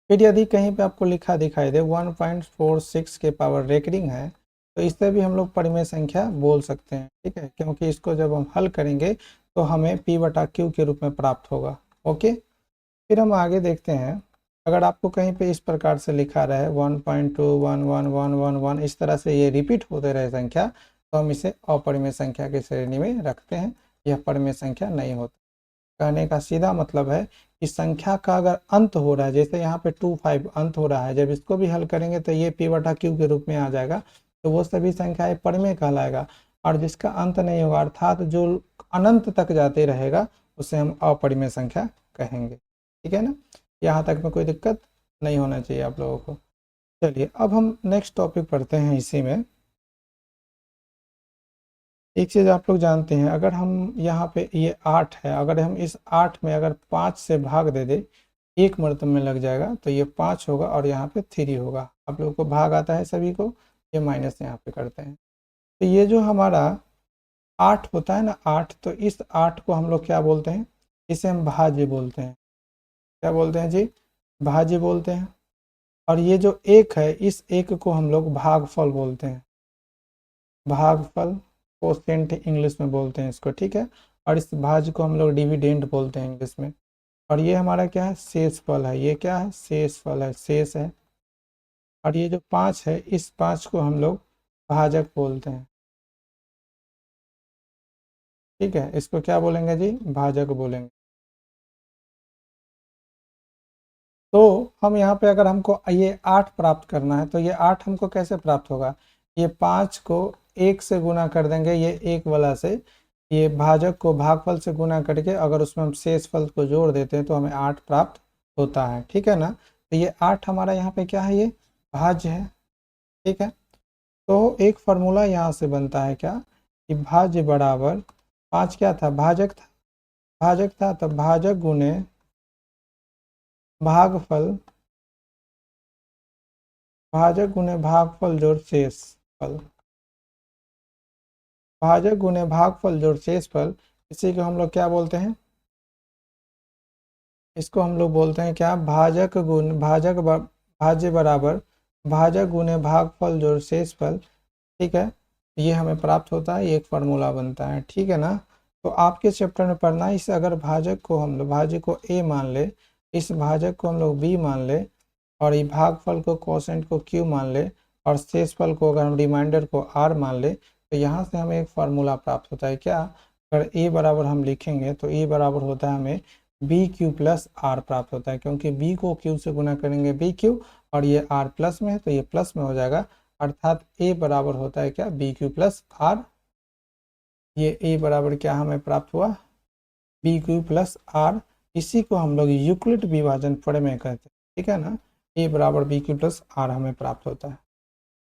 फिर यदि कहीं पे आपको लिखा दिखाई दे 1.46 के पावर रेकरिंग है, तो इससे भी हम लोग परिमेय संख्या बोल सकते हैं। ठीक है, क्योंकि इसको जब हम हल करेंगे तो हमें P/Q के रूप में प्राप्त होगा। ओके, फिर हम आगे देखते हैं, अगर आपको कहीं पे इस प्रकार से लिखा रहे 1.2111111 इस तरह से ये रिपीट होते रहे संख्या, तो हम इसे अपरिमेय संख्या की श्रेणी में रखते हैं, यह परिमेय संख्या नहीं होती। कहने का सीधा मतलब है कि संख्या का अगर अंत हो रहा है, जैसे यहाँ पे 25 अंत हो रहा है, जब इसको भी हल करेंगे तो ये P/Q के रूप में आ जाएगा, तो वो सभी संख्याएं परिमेय कहलाएगा। और जिसका अंत नहीं होगा, अर्थात जो अनंत तक जाते रहेगा, उसे हम अपरिमेय संख्या कहेंगे। ठीक है ना, यहाँ तक में कोई दिक्कत नहीं होना चाहिए आप लोगों को। चलिए अब हम नेक्स्ट टॉपिक पढ़ते हैं। इसी में एक चीज़ आप लोग जानते हैं, अगर हम यहाँ पे ये 8 है, अगर हम इस 8 में अगर 5 से भाग दे दे, एक मर्तबे में लग जाएगा, तो ये 5 होगा और यहाँ पे 3 होगा। आप लोगों को भाग आता है सभी को, ये माइनस यहाँ पे करते हैं। तो ये जो हमारा 8 होता है ना, 8, तो इस 8 को हम लोग क्या बोलते हैं, इसे हम भाज्य बोलते हैं। क्या बोलते हैं जी, भाज्य बोलते हैं। और ये जो 1 है, इस 1 को हम लोग भागफल बोलते हैं, भागफल, कोसेंट इंग्लिश में बोलते हैं इसको। ठीक है, और इस भाज्य को हम लोग डिविडेंड बोलते हैं इंग्लिश में। और ये हमारा क्या है, शेष फल है, ये क्या है, शेष फल है, शेष है। और ये जो 5 है, इस 5 को हम लोग भाजक बोलते हैं। ठीक है, इसको क्या बोलेंगे जी, भाजक बोलेंगे। तो हम यहाँ पे अगर हमको ये 8 प्राप्त करना है, तो ये 8 हमको कैसे प्राप्त होगा, ये 5 को 1 से गुना कर देंगे, ये 1 वाला से, ये भाजक को भागफल से गुना करके अगर उसमें हम शेष फल को जोड़ देते हैं, तो हमें 8 प्राप्त होता है। ठीक है ना, तो ये 8 हमारा यहाँ पे क्या है, ये भाज्य है। ठीक है, तो एक फार्मूला यहाँ से बनता है क्या, कि भाज्य बराबर 5 क्या था, भाजक था, तो भाजक गुने भागफल, भाजक गुने भागफल जोड़ शेष फल, भाजक गुने भागफल जोड़ शेष फल, इसी को हम लोग क्या बोलते हैं, इसको हम लोग बोलते हैं क्या, भाज्य बराबर भाजक गुने भागफल जोड़ शेष फल। ठीक है, ये हमें प्राप्त होता है, ये एक फार्मूला बनता है। ठीक है ना, तो आपके चैप्टर में पढ़ना, इस अगर भाजक को हम लोग, भाज्य को A मान ले, इस भाजक को हम लोग B मान ले, और ये भागफल को कोसेंट को Q मान ले, और शेषफल को अगर हम रिमाइंडर को r मान ले तो यहाँ से हमें एक फार्मूला प्राप्त होता है। क्या? अगर a बराबर हम लिखेंगे तो a बराबर होता है हमें बी क्यू प्लस आर प्राप्त होता है, क्योंकि b को q से गुना करेंगे बी क्यू और ये r प्लस में है तो ये प्लस में हो जाएगा, अर्थात a बराबर होता है क्या? B Q plus R. ये a बराबर क्या हमें प्राप्त हुआ? B Q plus R. इसी को हम लोग यूक्लिड विभाजन प्रमेय कहते हैं, ठीक है ना। a बराबर बी क्यू प्लस आर हमें प्राप्त होता है।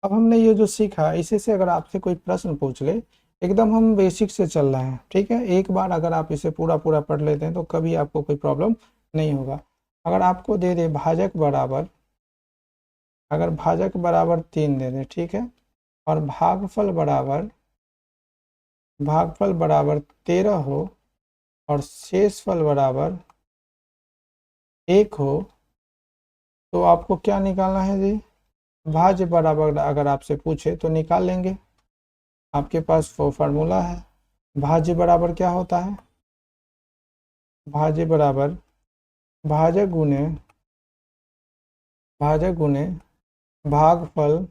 अब हमने ये जो सीखा इसी से अगर आपसे कोई प्रश्न पूछ ले, एकदम हम बेसिक से चल रहे हैं, ठीक है। एक बार अगर आप इसे पूरा पूरा पढ़ लेते हैं तो कभी आपको कोई प्रॉब्लम नहीं होगा। अगर आपको दे दे भाजक बराबर, अगर भाजक बराबर 3 दे दे, ठीक है, और भागफल बराबर 13 हो और शेषफल बराबर 1 हो, तो आपको क्या निकालना है जी? भाज्य बराबर अगर आपसे पूछे तो निकाल लेंगे, आपके पास वो फार्मूला है। भाज्य बराबर क्या होता है? भाज्य बराबर भाजक गुने भागफल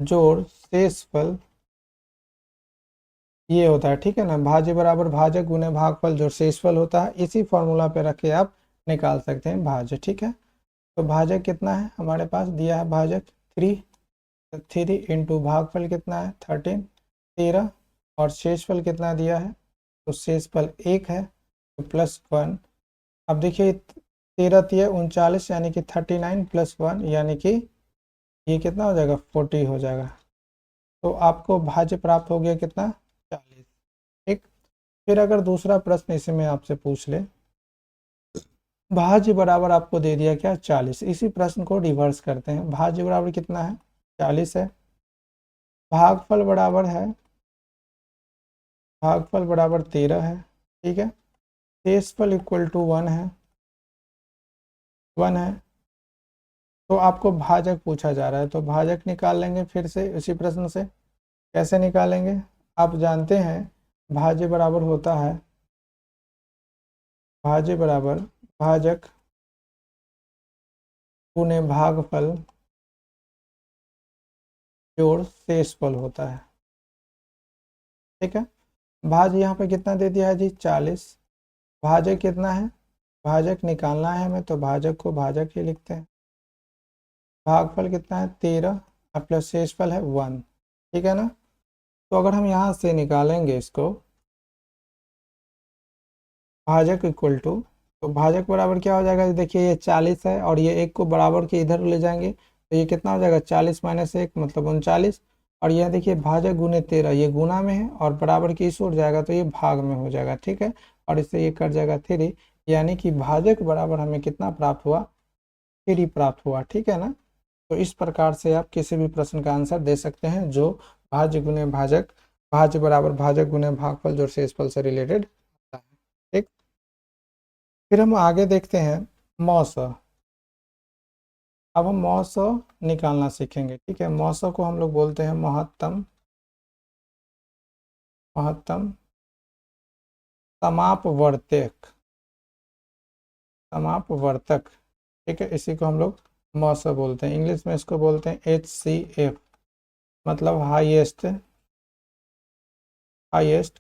जोड़ शेषफल, ये होता है, ठीक है ना। भाज्य बराबर भाजक गुने भागफल जोड़ शेषफल होता है। इसी फॉर्मूला पे रख के आप निकाल सकते हैं भाज्य, ठीक है। तो भाजक कितना है हमारे पास दिया है? भाजक 3, 3 इंटू भागफल कितना है? 13, 13, और शेषफल कितना दिया है? तो शेषफल 1 है तो +1। अब देखिए 13 3 39 यानी कि 39 +1 यानी कि ये कितना हो जाएगा? 40 हो जाएगा। तो आपको भाज्य प्राप्त हो गया कितना? 40, ठीक। फिर अगर दूसरा प्रश्न इसे में आपसे पूछ ले, भाज्य बराबर आपको दे दिया क्या? 40। इसी प्रश्न को रिवर्स करते हैं। भाज्य बराबर कितना है? 40 है। भागफल बराबर 13 है, ठीक है। शेषफल इक्वल टू 1 है, 1 है। तो आपको भाजक पूछा जा रहा है तो भाजक निकाल लेंगे फिर से उसी प्रश्न से। कैसे निकालेंगे? आप जानते हैं भाज्य बराबर होता है, भाज्य बराबर भाजक गुने भागफल जोड़ शेषफल होता है, ठीक है। भाज्य यहाँ पे कितना दे दिया है जी? 40। भाजक कितना है? भाजक निकालना है हमें तो भाजक को भाजक ही लिखते हैं। भागफल कितना है? 13 और प्लस शेषफल है 1, ठीक है ना। तो अगर हम यहाँ से निकालेंगे इसको, भाजक इक्वल टू, तो भाजक बराबर क्या हो जाएगा? देखिए ये 40 है और ये 1 को बराबर के इधर ले जाएंगे तो ये कितना हो जाएगा? 40 - 1 मतलब 39। और यह देखिए भाजक गुने 13, ये गुना में है और बराबर की इस ओर जाएगा तो ये भाग में हो जाएगा, ठीक है। और इससे ये कट जाएगा 3, यानी कि भाजक बराबर हमें कितना प्राप्त हुआ? 3 प्राप्त हुआ, ठीक है ना। तो इस प्रकार से आप किसी भी प्रश्न का आंसर दे सकते हैं जो भाज्य गुने भाजक, भाज्य बराबर भाजक गुने भागफल जोड़ शेषफल से रिलेटेड होता है, ठीक। फिर हम आगे देखते हैं मौस। अब हम मौस निकालना सीखेंगे, ठीक है। मौस को हम लोग बोलते हैं महत्तम समापवर्तक, ठीक है। इसी को हम लोग मौस बोलते हैं। इंग्लिश में इसको बोलते हैं HCF, मतलब highest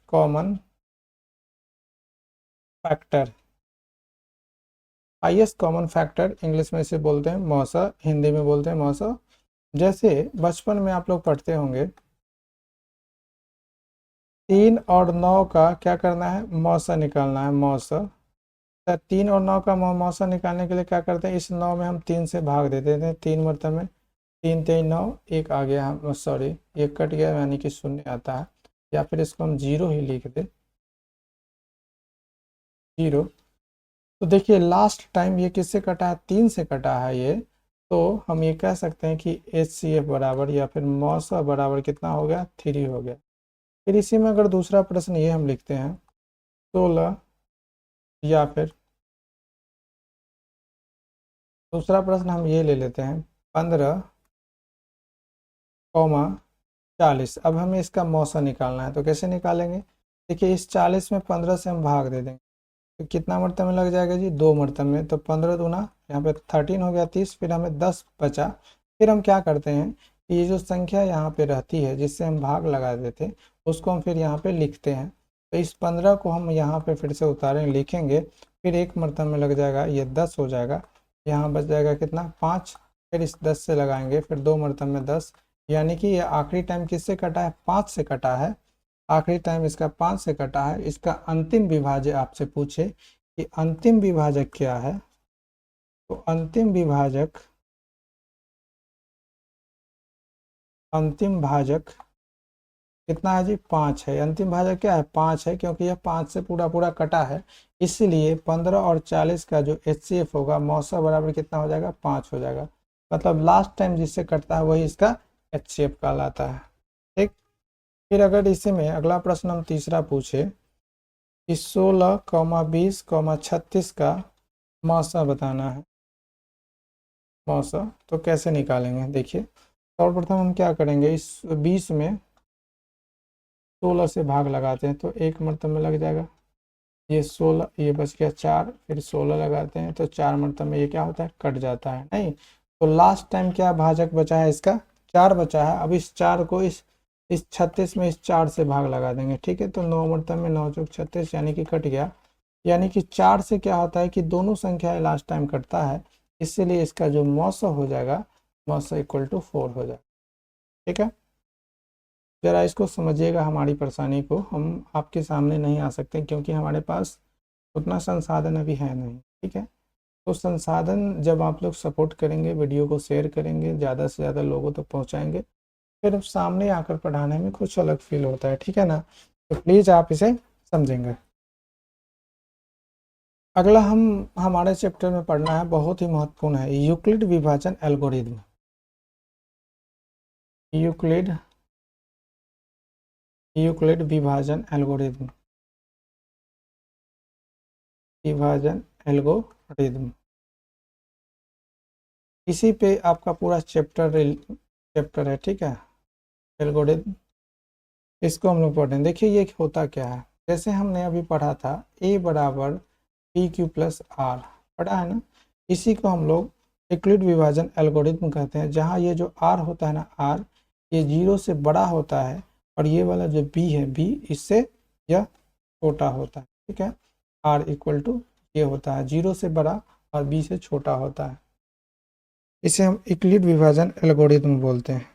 common factor. Highest common factor English में इसे बोलते हैं मौसा, हिंदी में बोलते हैं मौसा। जैसे बचपन में आप लोग पढ़ते होंगे 3 और 9 का क्या करना है? मौसा निकालना है, मौसा। तो 3 और 9 का मौसा निकालने के लिए क्या करते हैं? इस 9 में हम 3 से भाग दे देते हैं, 3 मरतबे में 3 3 9, एक आ गया, हम सॉरी ये कट गया यानी कि 0 आता है, या फिर इसको हम 0 ही लिख दे, 0। तो देखिए लास्ट टाइम ये किससे कटा है? 3 से कटा है ये। तो हम ये कह सकते हैं कि HCF बराबर या फिर मौसा बराबर कितना हो गया? 3 हो गया। फिर इसी में अगर दूसरा प्रश्न ये हम लिखते हैं 16, या फिर दूसरा प्रश्न हम ये ले लेते हैं 15, 40। अब हमें इसका मौसा निकालना है तो कैसे निकालेंगे? देखिए इस 40 में 15 से हम भाग दे देंगे तो कितना मरतबे में लग जाएगा जी? 2 मरतबे में। तो 15 दूना यहाँ पे 13 हो गया 30, फिर हमें 10 बचा। फिर हम क्या करते हैं ये जो संख्या यहाँ पे रहती है जिससे हम भाग लगा देते हैं उसको हम फिर यहाँ पे लिखते हैं। तो इस 15 को हम यहाँ पे फिर से उतारें लिखेंगे, फिर एक मरतबा में लग जाएगा, ये 10 हो जाएगा, यहाँ बच जाएगा कितना 5, फिर इस 10 से लगाएंगे, फिर 2 मरतबा में 10, यानी कि ये आखिरी टाइम किससे कटा है, 5 से कटा है। आखिरी टाइम इसका 5 से कटा है। इसका अंतिम विभाजक आपसे पूछे कि अंतिम विभाजक क्या है, तो अंतिम भाजक कितना है जी, 5 है। अंतिम भाजक क्या है, 5 है, क्योंकि यह 5 से पूरा पूरा कटा है, इसलिए 15 और 40 का जो HCF होगा मौसा बराबर कितना हो जाएगा, 5 हो जाएगा। मतलब लास्ट टाइम जिससे कटता है वही इसका HCF कहलाता है। ठीक, फिर अगर इसी में अगला प्रश्न हम तीसरा पूछे कि 16, 20, 36 का मौसा बताना है। मौसा तो कैसे निकालेंगे, देखिए सर्वप्रथम हम क्या करेंगे, इस 20 में 16 से भाग लगाते हैं तो एक मरतबे में लग जाएगा, ये 16, ये बच गया 4, फिर 16 लगाते हैं तो 4 मरतबे में ये क्या होता है, कट जाता है, नहीं। तो लास्ट टाइम क्या भाजक बचा है, इसका 4 बचा है। अब इस 4 को इस 36 में इस 4 से भाग लगा देंगे, ठीक है। तो 9 मरतबे में 9 चौक 36, यानी कि कट गया। यानी कि 4 से क्या होता है कि दोनों संख्याएं लास्ट टाइम कटता है, इसीलिए इसका जो मौसा हो जाएगा, मौसा इक्वल टू 4 हो जाएगा। ठीक है, ज़रा इसको समझिएगा, हमारी परेशानी को। हम आपके सामने नहीं आ सकते क्योंकि हमारे पास उतना संसाधन अभी है नहीं, ठीक है। तो संसाधन जब आप लोग सपोर्ट करेंगे, वीडियो को शेयर करेंगे, ज़्यादा से ज़्यादा लोगों तक पहुँचाएंगे, फिर सामने आकर पढ़ाने में कुछ अलग फील होता है, ठीक है ना। तो प्लीज़ आप इसे समझेंगे। अगला हम हमारे चैप्टर में पढ़ना है, बहुत ही महत्वपूर्ण है, यूक्लिड विभाजन एल्गोरिथम। यूक्लिड विभाजन एल्गोरिथम, इसी पे आपका पूरा चैप्टर है, ठीक है, एल्गोरिथम। इसको हम लोग पढ़ें। देखिए ये होता क्या है, जैसे हमने अभी पढ़ा था A बराबर PQ प्लस R, पढ़ा है ना। इसी को हम लोग यूक्लिड विभाजन एल्गोरिथम कहते हैं, जहाँ ये जो R होता है ना, R ये 0 से बड़ा होता है, और ये वाला जो B है, B इससे यह छोटा होता है, ठीक है। R इक्वल टू ये होता है 0 से बड़ा और B से छोटा होता है, इसे हम यूक्लिड विभाजन एल्गोरिथम बोलते हैं।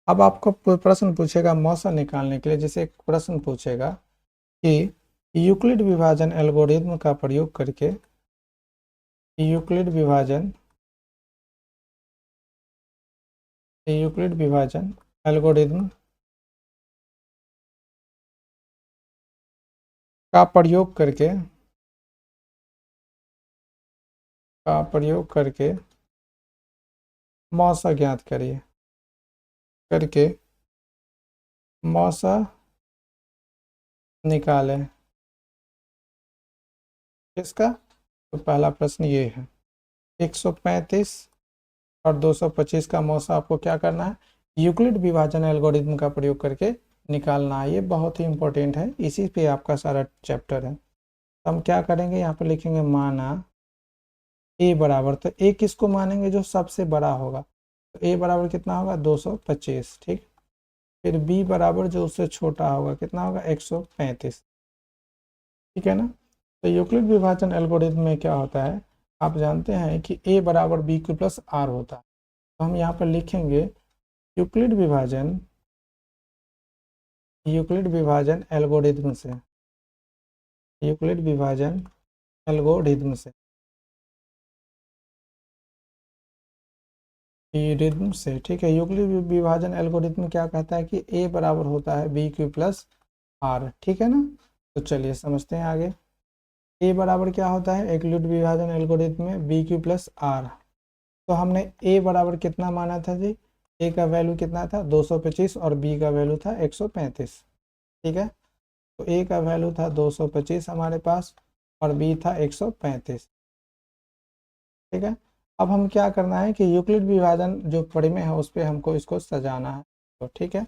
अब आपको प्रश्न पूछेगा मौसा निकालने के लिए, जैसे एक प्रश्न पूछेगा कि यूक्लिड विभाजन एल्गोरिथम का प्रयोग करके यूक्लिड विभाजन एल्गोरिथम का प्रयोग करके मौसा ज्ञात करिए, मौसा निकालें। किसका, तो पहला प्रश्न ये है, 135 और 225 का मौसा आपको क्या करना है, यूक्लिड विभाजन एल्गोरिथम का प्रयोग करके निकालना है। ये बहुत ही इंपॉर्टेंट है, इसी पे आपका सारा चैप्टर है। तो हम क्या करेंगे, यहाँ पर लिखेंगे माना ए बराबर, तो ए किसको मानेंगे, जो सबसे बड़ा होगा, तो ए बराबर कितना होगा 225, ठीक। फिर बी बराबर जो उससे छोटा होगा कितना होगा 135, ठीक है ना। तो यूक्लिड विभाजन एल्गोरिथम में क्या होता है, आप जानते हैं कि ए बराबर बी क्यू प्लस आर होता है। तो हम यहाँ पर लिखेंगे यूक्लिड विभाजन एल्गोरिथम से, यूक्लिड विभाजन एल्गोरिथम से, ठीक है। यूक्लिड विभाजन एल्गोरिथम क्या कहता है कि ए बराबर होता है बी क्यू प्लस आर, ठीक है ना। तो चलिए समझते हैं आगे। ए बराबर क्या होता है यूक्लिड विभाजन एल्गोरिथम में, बी क्यू प्लस आर। तो हमने ए बराबर कितना माना था जी, ए का वैल्यू कितना था 225 और बी का वैल्यू था 135, ठीक है। तो ए का वैल्यू था 225 हमारे पास, और बी था 135, ठीक है। अब हम क्या करना है कि यूक्लिड विभाजन जो परिमेय है उस पर हमको इसको सजाना है, तो ठीक है।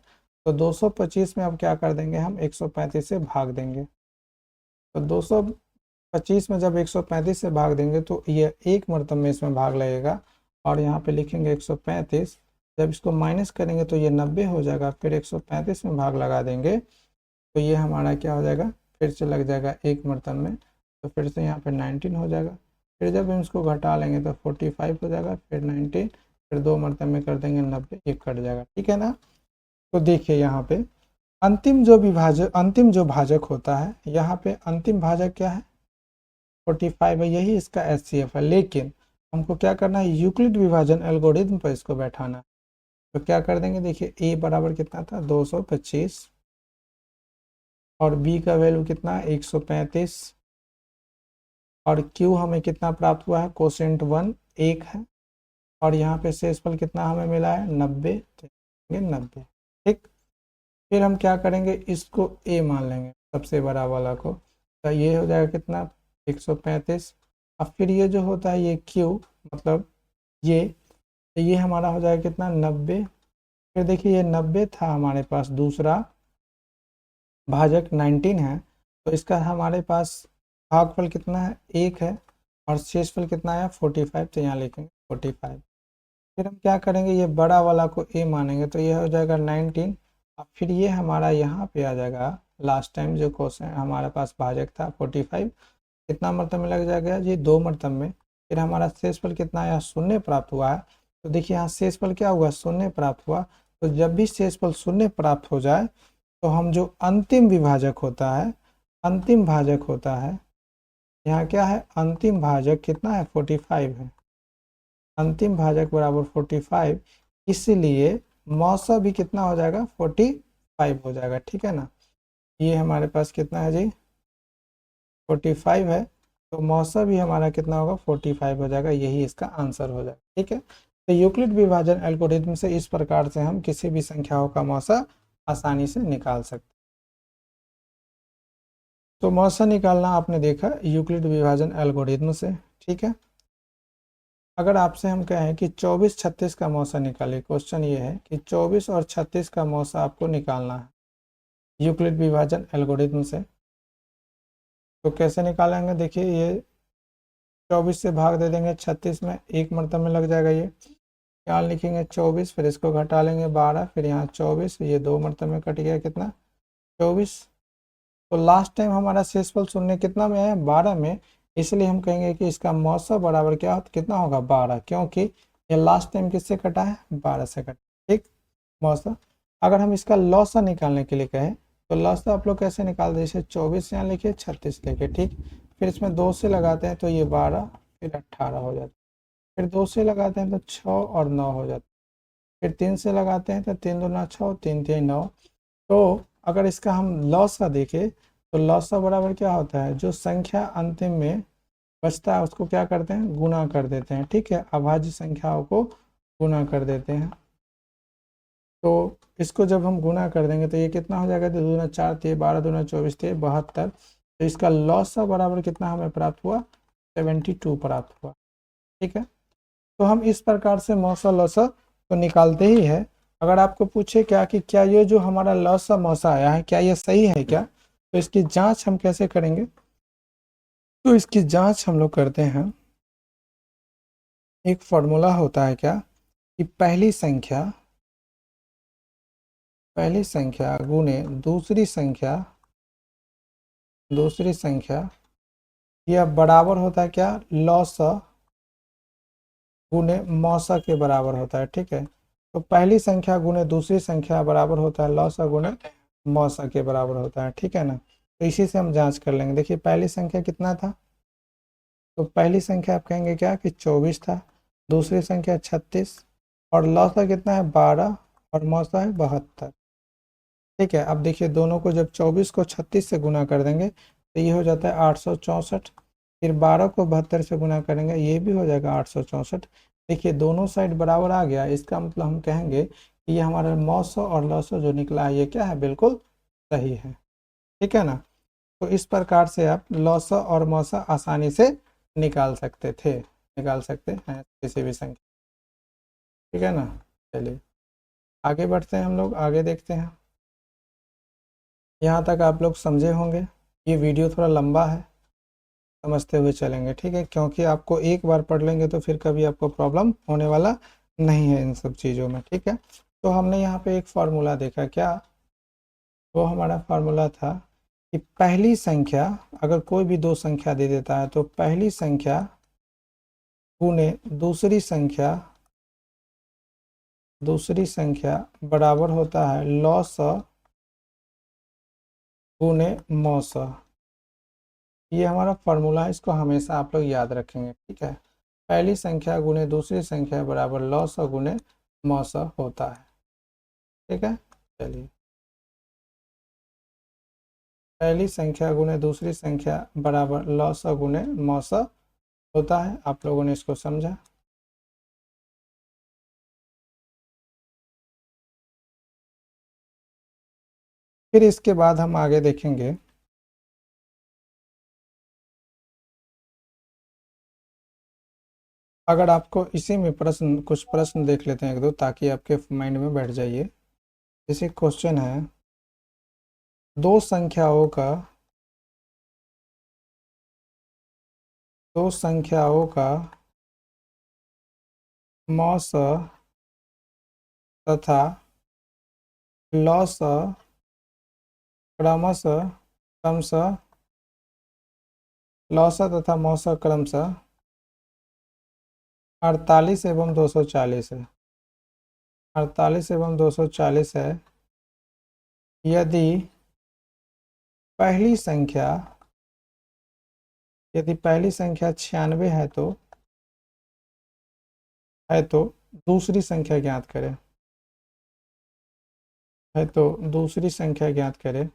तो 225 में अब क्या कर देंगे, हम 135 से भाग देंगे। तो 225 में जब 135 से भाग देंगे तो ये एक मरतबे में इसमें भाग लगेगा, और यहाँ पे लिखेंगे 135, जब इसको माइनस करेंगे तो ये 90 हो जाएगा, फिर 135 में भाग लगा देंगे तो ये हमारा क्या हो जाएगा, फिर से लग जाएगा एक मरतब में, तो फिर से यहाँ पे 19 हो जाएगा। फिर जब हम इसको घटा लेंगे तो 45 हो जाएगा, फिर 19, फिर 2 मरतब में कर देंगे 90, ये कट जाएगा। ठीक है ना। तो देखिए यहाँ पे अंतिम जो भाजक होता है, यहाँ पे अंतिम भाजक क्या है, 45 है, यही इसका HCF है। लेकिन हमको क्या करना है, यूक्लिड विभाजन एल्गोरिथम पर इसको बैठाना है। तो क्या कर देंगे, देखिए ए बराबर कितना था 225 और बी का वैल्यू कितना है 135 और क्यू हमें कितना प्राप्त हुआ है, कोसेंट 1 1 है और यहाँ पे शेषफल कितना हमें मिला है 90, तो 90। ठीक, फिर हम क्या करेंगे, इसको ए मान लेंगे सबसे बड़ा वाला को, तो ये हो जाएगा कितना 135। अब फिर ये जो होता है ये क्यू मतलब ये हमारा हो जाएगा कितना 90। फिर देखिए ये 90 था हमारे पास, दूसरा भाजक 19 है, तो इसका हमारे पास भागफल कितना है 1 है और शेषफल कितना है 45, तो यहाँ लिखेंगे 45। फिर हम क्या करेंगे, ये बड़ा वाला को ए मानेंगे तो ये हो जाएगा 19। अब फिर ये हमारा यहाँ पे आ जाएगा, लास्ट टाइम जो क्वेश्चन हमारे पास भाजक था 45, कितना मरतब में लग जाएगा जी 2 मरतब में। फिर हमारा शेषफल कितना आया, शून्य प्राप्त हुआ है। तो देखिए यहाँ शेषफल क्या हुआ, शून्य प्राप्त हुआ। तो जब भी शेषफल शून्य प्राप्त हो जाए तो हम जो अंतिम विभाजक होता है, अंतिम भाजक होता है, यहाँ क्या है अंतिम भाजक कितना है 45 है, अंतिम भाजक बराबर 45, इसलिए मौसा भी कितना हो जाएगा 45 हो जाएगा। ठीक है ना, ये हमारे पास कितना है जी 45 है, तो मौसा भी हमारा कितना होगा 45 हो जाएगा, यही इसका आंसर हो जाएगा। ठीक है, तो यूक्लिड विभाजन एल्गोरिथम से इस प्रकार से हम किसी भी संख्याओं का मौसा आसानी से निकाल सकते। तो मौसा निकालना आपने देखा यूक्लिड विभाजन एल्गोरिथम से। ठीक है, अगर आपसे हम कहें कि 24 36 का मौसा निकालिए, क्वेश्चन ये है कि 24 और 36 का मौसा आपको निकालना है यूक्लिड विभाजन एल्गोरिथम से, तो कैसे निकालेंगे, देखिए ये 24 से भाग दे देंगे 36 में, एक मरतब में लग जाएगा, ये यहाँ लिखेंगे 24, फिर इसको घटा लेंगे 12, फिर यहाँ 24, ये 2 मरतब में कट गया कितना 24। तो लास्ट टाइम हमारा शेषफल शून्य कितना में है 12 में, इसलिए हम कहेंगे कि इसका मौसा बराबर क्या कितना होगा 12, क्योंकि ये लास्ट टाइम किससे कटा है 12 से कटा। ठीक, मौसा। अगर हम इसका लौसा निकालने के लिए कहें तो लौसा आप लोग कैसे निकालते हैं, जैसे 24 यहाँ लिखे 36 लिखे, ठीक, फिर इसमें 2 से लगाते हैं तो ये 12, फिर 18 हो जाता है, फिर 2 से लगाते हैं तो 6 और 9 हो जाता है, फिर 3 से लगाते हैं तो 3 दूना 6, 3 3 9। तो अगर इसका हम लौसा देखें तो लौसा बराबर क्या होता है, जो संख्या अंतिम में बचता है उसको क्या करते हैं गुना कर देते हैं। ठीक है, अभाज्य संख्याओं को गुना कर देते हैं। तो इसको जब हम गुना कर देंगे तो ये कितना हो जाएगा, 2 दूना 4 थे, 12 दूना 24 थे 72, तो इसका लौसा बराबर कितना हमें प्राप्त हुआ 72 प्राप्त हुआ। ठीक है, तो हम इस प्रकार से मौसा लौसा तो निकालते ही है। अगर आपको पूछे क्या कि क्या ये जो हमारा लौसा मौसा आया है क्या ये सही है क्या, तो इसकी जांच हम कैसे करेंगे, तो इसकी जांच हम लोग करते हैं, एक फॉर्मूला होता है क्या कि पहली संख्या गुने दूसरी संख्या यह बराबर होता है क्या लौसा गुने मौसा के बराबर होता है। ठीक है, तो पहली संख्या गुने दूसरी संख्या बराबर होता है लौसा गुने मौसा के बराबर होता है। ठीक है ना, तो इसी से हम जांच कर लेंगे। देखिए पहली संख्या कितना था, तो पहली संख्या आप कहेंगे क्या कि 24 था, दूसरी संख्या 36 और लौसा कितना है 12 और मौसा है 72। ठीक है, अब देखिए दोनों को जब 24 को 36 से गुना कर देंगे तो ये हो जाता है 864, फिर 12 को 72 से गुना करेंगे ये भी हो जाएगा 864। देखिए दोनों साइड बराबर आ गया, इसका मतलब हम कहेंगे कि ये हमारा मौसा और लौसा जो निकला है ये क्या है बिल्कुल सही है। ठीक है ना, तो इस प्रकार से आप लौसा और मौसा आसानी से निकाल सकते हैं किसी भी संख्या। ठीक है ना, चलिए आगे बढ़ते हैं, हम लोग आगे देखते हैं। यहाँ तक आप लोग समझे होंगे, ये वीडियो थोड़ा लंबा है, समझते हुए चलेंगे। ठीक है, क्योंकि आपको एक बार पढ़ लेंगे तो फिर कभी आपको प्रॉब्लम होने वाला नहीं है इन सब चीज़ों में, ठीक है। तो हमने यहाँ पे एक फार्मूला देखा, क्या वो हमारा फार्मूला था कि पहली संख्या, अगर कोई भी दो संख्या दे देता है तो पहली संख्या गुने दूसरी संख्या बराबर होता है लॉस गुने मौस। ये हमारा फार्मूला है, इसको हमेशा आप लोग याद रखेंगे, ठीक है। पहली संख्या गुने दूसरी संख्या बराबर लॉस गुने मौस होता है, ठीक है। चलिए, पहली संख्या गुने दूसरी संख्या बराबर लॉस गुने मौस होता है। आप लोगों ने इसको समझा। फिर इसके बाद हम आगे देखेंगे, अगर आपको इसी में कुछ प्रश्न देख लेते हैं एक दो, ताकि आपके माइंड में बैठ जाइए। जैसे क्वेश्चन है, दो संख्याओं का मौस तथा लॉस क्रमशः क्रमशः लौसा तथा मौसा क्रमशः 48 एवं 240 है। 48 एवं 240 है। यदि पहली संख्या 96 है तो दूसरी संख्या ज्ञात करें।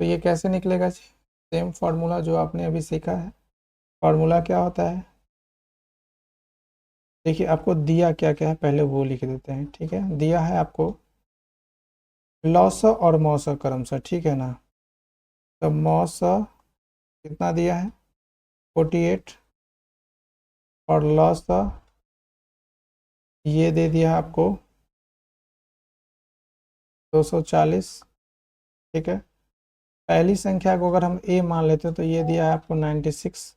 तो ये कैसे निकलेगा जी? सेम फार्मूला जो आपने अभी सीखा है। फार्मूला क्या होता है? देखिए, आपको दिया क्या क्या है पहले वो लिख देते हैं, ठीक है। दिया है आपको लौस और मौस क्रमशः, ठीक है ना। तो मौस कितना दिया है? 48, और लौस ये दे दिया है आपको 240, ठीक है। पहली संख्या को अगर हम ए मान लेते हैं तो ये दिया है आपको 96।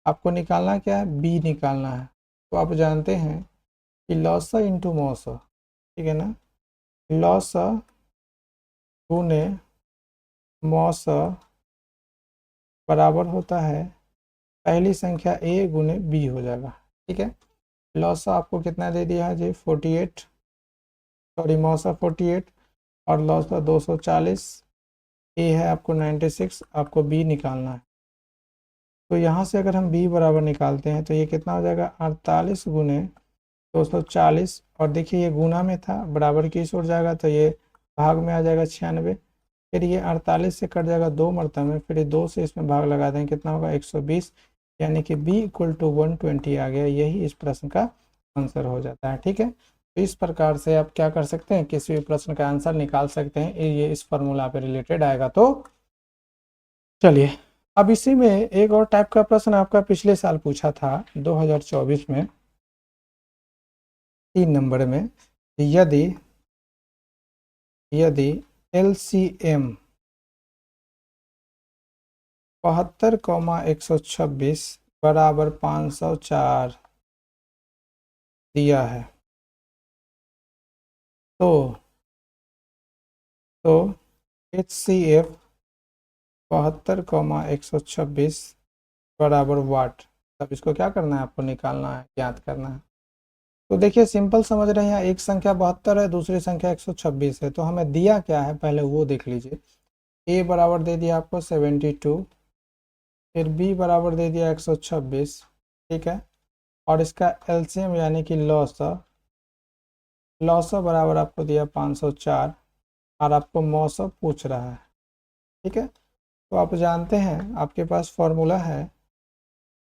आपको निकालना क्या है? बी निकालना है। तो आप जानते हैं कि लॉस इंटू मौस, ठीक है ना। लॉस गुने मौस बराबर होता है पहली संख्या ए गुने बी हो जाएगा, ठीक है। लॉस आपको कितना दे दिया है जी? 48, सॉरी मौसा 48, और लॉस 240, ए है आपको 96, आपको बी निकालना है। तो यहाँ से अगर हम बी बराबर निकालते हैं तो ये कितना हो जाएगा? 48 गुने 240, और देखिए ये गुना में था, बराबर की ओर जाएगा तो ये भाग में आ जाएगा 96। फिर ये 48 से कट जाएगा 2 मरतबा में, फिर ये 2 से इसमें भाग लगा देंगे, कितना होगा? 120, यानी कि बी इक्वल टू 120 आ गया। यही इस प्रश्न का आंसर हो जाता है, ठीक है। तो इस प्रकार से आप क्या कर सकते हैं, किसी भी प्रश्न का आंसर निकाल सकते हैं, ये इस फॉर्मूला पे रिलेटेड आएगा। तो चलिए, अब इसी में एक और टाइप का प्रश्न आपका पिछले साल पूछा था 2024 में, 3 नंबर में। यदि LCM 72,126 बराबर 504 दिया है, तो HCF 72,126 बराबर वाट। तब इसको क्या करना है? आपको निकालना है, ज्ञात करना है। तो देखिए, सिंपल समझ रहे हैं, यहाँ एक संख्या 72 है, दूसरी संख्या 126 है। तो हमें दिया क्या है पहले वो देख लीजिए। ए बराबर दे दिया आपको 72, फिर बी बराबर दे दिया 126, ठीक है। और इसका एलसीएम यानी कि लॉसा बराबर आपको दिया 504, और आपको मौसा पूछ रहा है, ठीक है। तो आप जानते हैं आपके पास फॉर्मूला है,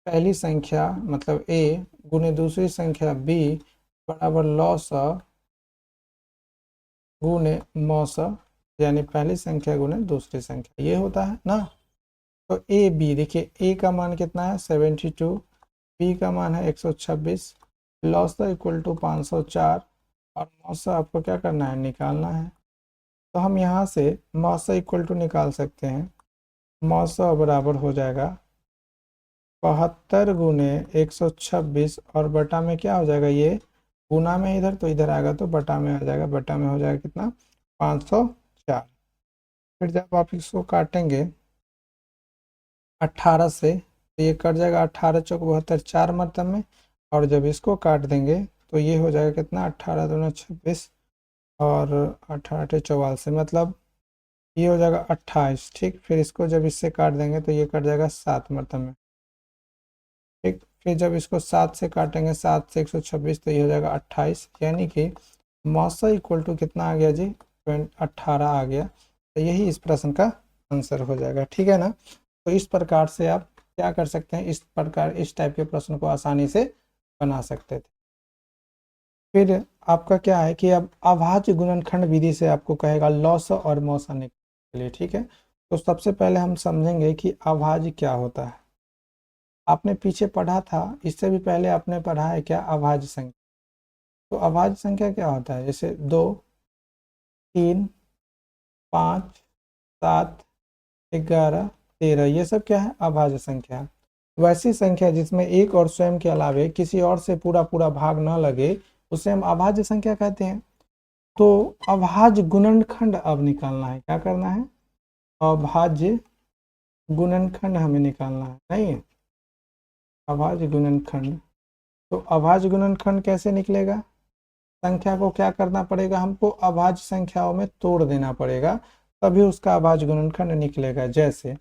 पहली संख्या मतलब ए गुने दूसरी संख्या बी बराबर लॉसा गुने मौसा, यानी पहली संख्या गुने दूसरी संख्या, ये होता है ना। तो ए बी, देखिए ए का मान कितना है? 72, बी का मान है 126, लॉसा इक्वल टू 504, और मौसा आपको क्या करना है? निकालना है। तो हम यहाँ से मौसा इक्वल टू निकाल सकते हैं। मौसा बराबर हो जाएगा 72 गुने 126 और बटा में क्या हो जाएगा, ये गुना में इधर तो इधर आएगा तो बटा में आ जाएगा, बटा में हो जाएगा कितना 504। फिर जब आप इसको काटेंगे 18 से तो ये कट जाएगा 18 चौक 72 4 मतलब में, और जब इसको काट देंगे तो ये हो जाएगा कितना 18 दूना 26 और 18 44 मतलब ये हो जाएगा 28। ठीक, फिर इसको जब इससे काट देंगे तो ये कट जाएगा 7 मतलब में। ठीक, फिर जब इसको 7 से काटेंगे 7 से 126 तो ये हो जाएगा 28, यानी कि मौसा इक्वल टू कितना आ गया जी 18 आ गया। तो यही इस प्रश्न का आंसर हो जाएगा। ठीक है ना, तो इस प्रकार से आप क्या कर सकते हैं, इस प्रकार इस टाइप के प्रश्न को आसानी से बना सकते थे। फिर आपका क्या है कि अब अभाज्य गुणनखंड विधि से आपको कहेगा लॉस और मौसा निकालने के लिए। ठीक है, तो सबसे पहले हम समझेंगे कि अभाज्य क्या होता है। आपने पीछे पढ़ा था, इससे भी पहले आपने पढ़ा है क्या अभाज्य संख्या। तो अभाज्य संख्या क्या होता है, जैसे 2 3 5 7 11 13 ये सब क्या है अभाज्य संख्या है। वैसी संख्या जिसमें एक और स्वयं के अलावे किसी और से पूरा पूरा भाग न लगे उसे हम अभाज्य संख्या कहते हैं। तो अभाज्य गुणनखंड अब निकालना है, क्या करना है, अभाज्य गुणनखंड हमें निकालना है, नहीं है अभाज्य गुणनखंड। तो अभाज्य गुणनखंड कैसे निकलेगा, संख्या को क्या करना पड़ेगा, हमको अभाज्य संख्याओं में तोड़ देना पड़ेगा, तभी उसका अभाज्य गुणनखंड निकलेगा। जैसे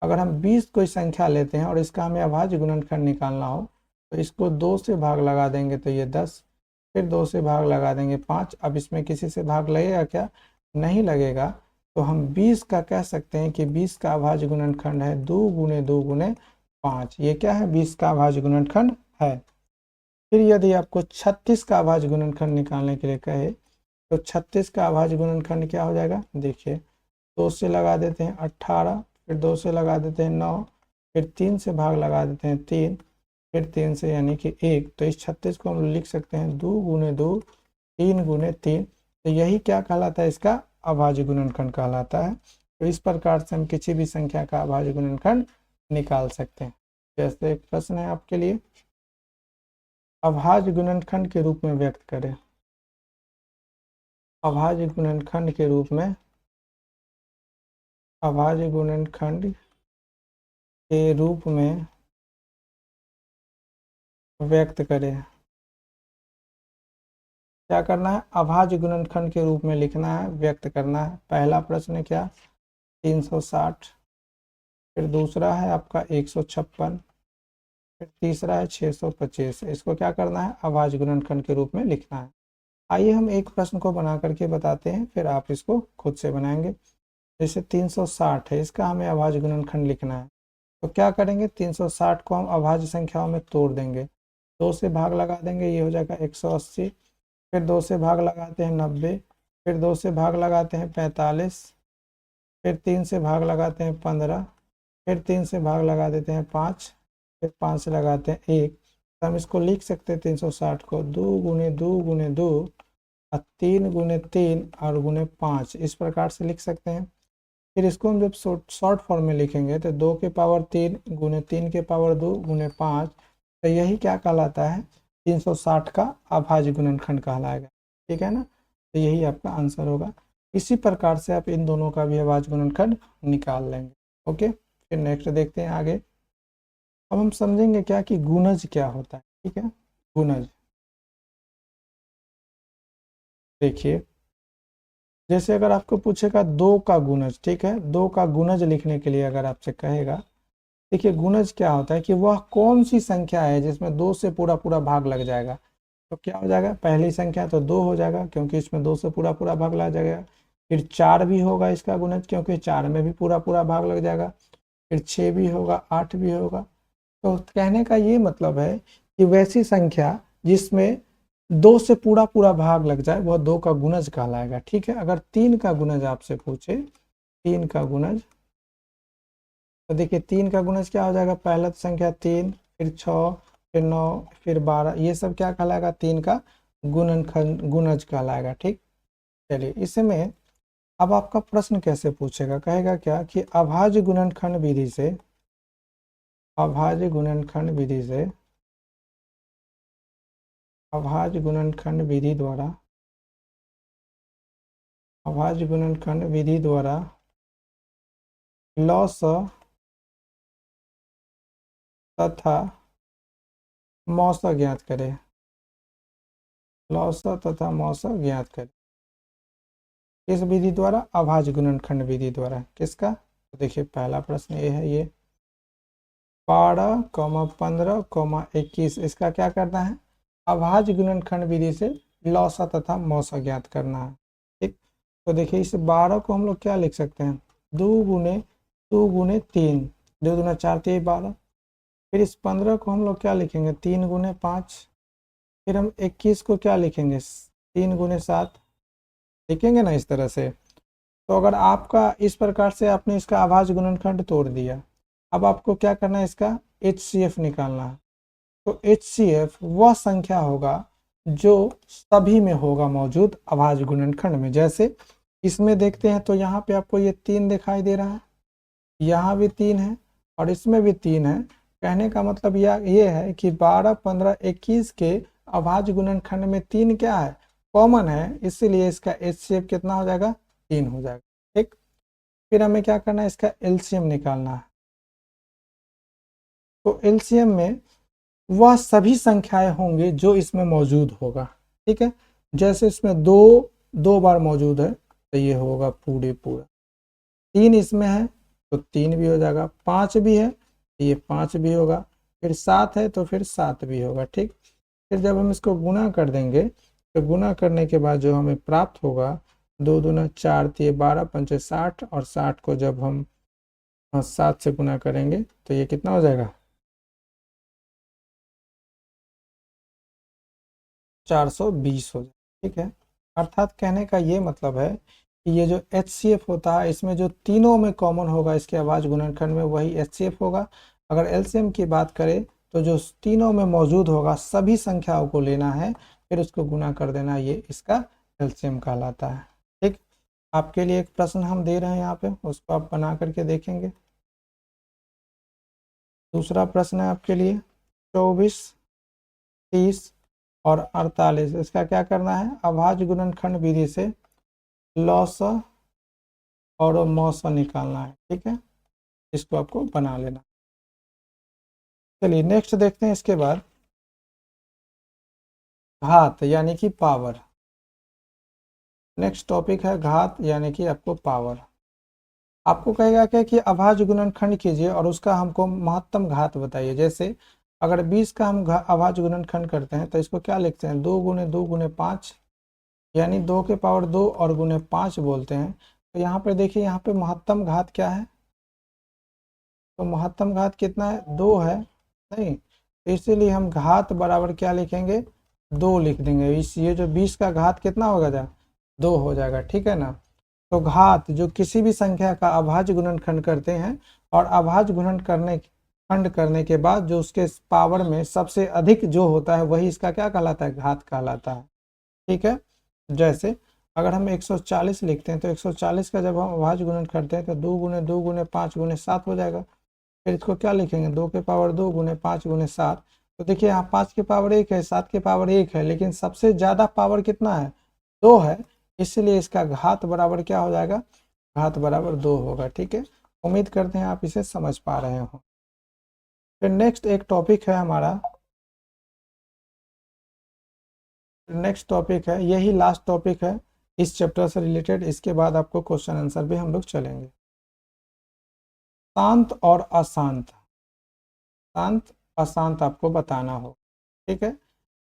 अगर हम 20 कोई संख्या लेते हैं और इसका हमें अभाज्य गुणनखंड निकालना हो तो इसको 2 से भाग लगा देंगे तो ये 10, फिर 2 से भाग लगा देंगे 5। अब इसमें किसी से भाग लगेगा क्या, नहीं लगेगा। तो हम 20 का कह सकते हैं कि 20 का अभाज्य गुणनखंड है 2 गुने 2 गुने 5। ये क्या है 20 का अभाज्य गुणनखंड है। फिर यदि आपको 36 का अभाज्य गुणनखंड निकालने के लिए कहे तो 36 का अभाज्य गुणनखंड क्या हो जाएगा, देखिए 2 से लगा देते हैं 18, फिर 2 से लगा देते हैं 9, फिर 3 से भाग लगा देते हैं 3, फिर 3 से यानी कि 1। तो इस 36 को हम लिख सकते हैं 2 गुने 2 3 गुने 3। तो यही क्या कहलाता है, इसका अभाज्य गुणनखंड कहलाता है। तो इस प्रकार से हम किसी भी संख्या का अभाज्य गुणनखंड निकाल सकते हैं। जैसे एक प्रश्न है आपके लिए, अभाज्य गुणनखंड के रूप में व्यक्त करें। अभाज्य गुणनखंड के रूप में, अभाज्य गुणनखंड के रूप में व्यक्त करें। क्या करना है, अभाज्य गुणनखंड के रूप में लिखना है, व्यक्त करना है। पहला प्रश्न क्या 360, फिर दूसरा है आपका 156, फिर तीसरा है 625। इसको क्या करना है, अभाज्य गुणनखंड के रूप में लिखना है। आइए हम एक प्रश्न को बना करके बताते हैं, फिर आप इसको खुद से बनाएंगे। जैसे 360 है, इसका हमें अभाज्य गुणनखंड लिखना है। तो क्या करेंगे, 360 को हम अभाज्य संख्याओं में तोड़ देंगे, 2 से भाग लगा देंगे, ये हो जाएगा 180, फिर 2 से भाग लगाते हैं 90, फिर 2 से भाग लगाते हैं 45, फिर 3 से भाग लगाते हैं 15, फिर 3 से भाग लगा देते हैं 5, फिर 5 से लगाते हैं 1। तो हम इसको लिख सकते हैं 360 को 2 गुने 2 गुने 2 और 3 गुने 3 और गुने 5, इस प्रकार से लिख सकते हैं। फिर इसको हम जब शॉर्ट फॉर्म में लिखेंगे तो 2 के पावर 3 गुने 3 के पावर 2 गुने 5, तो यही क्या कहलाता है 360 का अभाज्य गुणनखंड कहलाएगा। ठीक है ना, तो यही आपका आंसर होगा। इसी प्रकार से आप इन दोनों का भी अभाज्य गुणनखंड निकाल लेंगे। ओके, फिर नेक्स्ट देखते हैं आगे। अब हम समझेंगे क्या कि गुणज क्या होता है। ठीक है, गुणज देखिए, जैसे अगर आपको पूछेगा 2 का गुणज, ठीक है 2 का गुणज लिखने के लिए अगर आपसे कहेगा, देखिए गुणज क्या होता है कि वह कौन सी संख्या है जिसमें 2 से पूरा पूरा भाग लग जाएगा। तो क्या हो जाएगा, पहली संख्या तो 2 हो जाएगा क्योंकि इसमें 2 से पूरा पूरा भाग लग जाएगा। फिर 4 भी होगा इसका गुणज क्योंकि 4 में भी पूरा पूरा भाग लग जाएगा। फिर 6 भी होगा, 8 भी होगा। तो कहने का ये मतलब है कि वैसी संख्या जिसमें 2 से पूरा पूरा भाग लग जाए वह 2 का गुणज कहलाएगा। ठीक है, अगर 3 का गुणज आपसे पूछे, 3 का गुणज, तो देखिए 3 का गुणज क्या हो जाएगा, पहला तो संख्या 3, फिर 6, फिर 9, फिर 12, ये सब क्या कहलाएगा 3 का गुणनखंड गुणज कहलाएगा। ठीक, चलिए इसमें अब आपका प्रश्न कैसे पूछेगा, कहेगा क्या कि अभाज्य गुणनखंड विधि से अभाज्य गुणनखंड विधि से, अभाज्य गुणनखंड विधि द्वारा, अभाज्य गुणनखंड विधि द्वारा लॉस तथा मौसा ज्ञात करें, लॉस तथा मौसा ज्ञात करें। किस विधि द्वारा? अभाज्य गुणनखंड विधि द्वारा। किसका? तो देखिए पहला प्रश्न ये है, ये 12, 15, 21, इसका क्या करना है? अभाज्य गुणनखंड विधि से लौसा तथा मौसा ज्ञात करना है। ठीक, तो देखिए इस 12 को हम लोग क्या लिख सकते हैं? 2 गुने 3, 2 दूना 4, 3 12। फिर इस 15 को हम लोग क्या लिखेंगे? 3 गुने 5। फिर हम 21 को क्या लिखेंगे? 3 गुने 7 लिखेंगे ना इस तरह से। तो अगर आपका इस प्रकार से आपने इसका अभाज्य गुणनखंड तोड़ दिया, अब आपको क्या करना है? इसका HCF निकालना है। तो HCF वह संख्या होगा जो सभी में होगा मौजूद अभाज्य गुणनखंड में। जैसे इसमें देखते हैं तो यहाँ पे आपको ये 3 दिखाई दे रहा है, यहाँ भी 3 है और इसमें भी 3 है। कहने का मतलब ये है कि 12, 15, 21 के अभाज्य गुणनखंड में 3 क्या है? कॉमन है, इसीलिए इसका HCF कितना हो जाएगा? 3 हो जाएगा। ठीक, फिर हमें क्या करना है? इसका LCM निकालना है। तो LCM में वह सभी संख्याएं होंगी जो इसमें मौजूद होगा। ठीक है, जैसे इसमें 2 बार मौजूद है तो ये होगा पूरा। 3 इसमें है तो 3 भी हो जाएगा, 5 भी है तो ये 5 भी होगा, फिर 7 है तो फिर 7 भी होगा। ठीक, फिर जब हम इसको गुना कर देंगे तो गुना करने के बाद जो हमें प्राप्त होगा, 2 दूना 4, 3 12, 5 60, और 60 को जब हम 7 से गुना करेंगे तो ये कितना हो जाएगा? 420 हो जाए। ठीक है, अर्थात कहने का ये मतलब है कि ये जो HCF होता है इसमें जो तीनों में कॉमन होगा इसके अभाज्य गुणनखंड में वही HCF होगा। अगर LCM की बात करें तो जो तीनों में मौजूद होगा सभी संख्याओं को लेना है, फिर उसको गुना कर देना, ये इसका LCM कहलाता है। ठीक, आपके लिए एक प्रश्न हम दे रहे हैं यहाँ पे, उसको आप बना करके देखेंगे। दूसरा प्रश्न है आपके लिए 24, 30 और 48, इसका क्या करना है? अभाज्य गुणनखंड विधि से लॉस और मौसा निकालना है। ठीक है, इसको आपको बना लेना। चलिए नेक्स्ट देखते हैं। इसके बाद घात यानी कि पावर। नेक्स्ट टॉपिक है घात यानी कि आपको पावर। आपको कहेगा क्या कि अभाज्य गुणनखंड कीजिए और उसका हमको महत्तम घात बताइए। जैसे अगर 20 का हम अभाज्य गुणनखंड करते हैं तो इसको क्या लिखते हैं? 2 गुने 2 गुने 5, यानी 2 के पावर 2 और गुने 5 बोलते हैं। तो यहाँ पे देखिए, यहाँ पे महत्तम घात क्या है? तो महत्तम घात कितना है? 2 है नहीं, तो इसीलिए हम घात बराबर क्या लिखेंगे? 2 लिख देंगे। इस ये जो 20 का घात कितना होगा? 2 हो जाएगा। ठीक है ना। तो घात जो किसी भी संख्या का अभाज्य गुणनखंड करते हैं और अभाज्य खंड करने के बाद जो उसके पावर में सबसे अधिक जो होता है वही इसका क्या कहलाता है? घात कहलाता है। ठीक है, जैसे अगर हम 140 लिखते हैं तो 140 का जब हम अभाज्य गुणन करते हैं तो 2 गुने 2 गुने 5 गुने 7 हो जाएगा। फिर इसको क्या लिखेंगे? 2 के पावर 2 गुने 5 गुने 7। तो देखिए यहाँ 5 के पावर 1 है, 7 के पावर 1 है, लेकिन सबसे ज़्यादा पावर कितना है? 2 है, इसलिए इसका घात बराबर क्या हो जाएगा? घात बराबर 2 होगा। ठीक है, उम्मीद करते हैं आप इसे समझ पा रहे हो। फिर नेक्स्ट एक टॉपिक है हमारा, नेक्स्ट टॉपिक है, यही लास्ट टॉपिक है इस चैप्टर से रिलेटेड। इसके बाद आपको क्वेश्चन आंसर भी हम लोग चलेंगे। शांत और अशांत, शांत अशांत आपको बताना हो। ठीक है,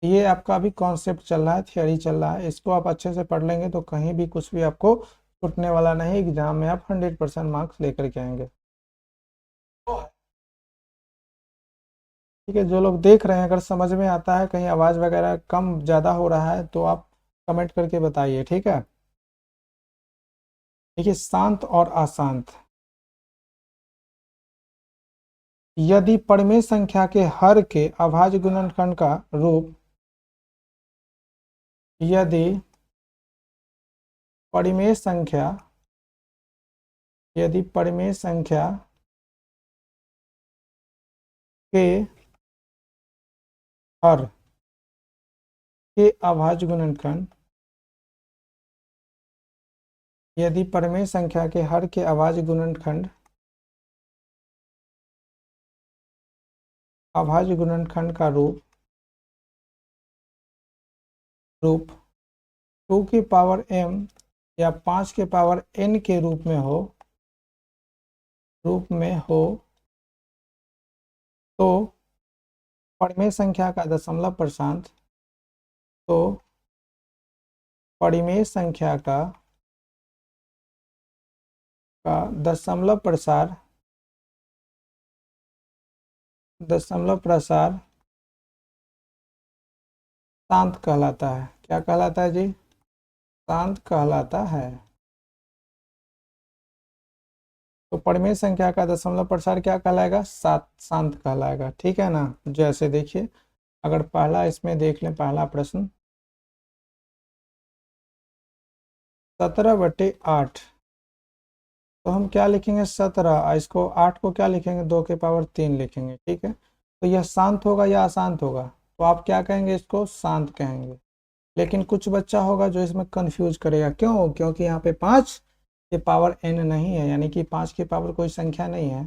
ये आपका अभी कॉन्सेप्ट चल रहा है, थियोरी चल रहा है। इसको आप अच्छे से पढ़ लेंगे तो कहीं भी कुछ भी आपको छूटने वाला नहीं, एग्जाम में आप 100% मार्क्स लेकर के आएंगे। ठीक है, जो लोग देख रहे हैं अगर समझ में आता है, कहीं आवाज़ वगैरह कम ज़्यादा हो रहा है तो आप कमेंट करके बताइए। ठीक है, देखिए शांत और अशांत, यदि परिमेय संख्या के हर के अभाज्य गुणनखंड का रूप, यदि परिमेय संख्या, यदि परिमेय संख्या के हर के अभाज्य गुणनखंड यदि परिमेय संख्या के हर के अभाज्य गुणनखंड का रूप 2 की पावर m या 5 के पावर n के रूप में हो तो परिमेय संख्या का दशमलव प्रसांत दशमलव प्रसार शांत कहलाता है। क्या कहलाता है जी? शांत कहलाता है। तो परिमेय संख्या का दशमलव प्रसार क्या कहलाएगा? शांत कहलाएगा। ठीक है ना। जैसे देखिए, अगर पहला इसमें देख लें, पहला प्रश्न 17/8, तो हम क्या लिखेंगे? 17, इसको 8 को क्या लिखेंगे? 2 के पावर 3 लिखेंगे। ठीक है, तो यह शांत होगा या अशांत होगा? तो आप क्या कहेंगे? इसको शांत कहेंगे। लेकिन कुछ बच्चा होगा जो इसमें कंफ्यूज करेगा। क्यों? क्योंकि यहाँ पे 5 के पावर n नहीं है, यानी कि 5 के पावर कोई संख्या नहीं है।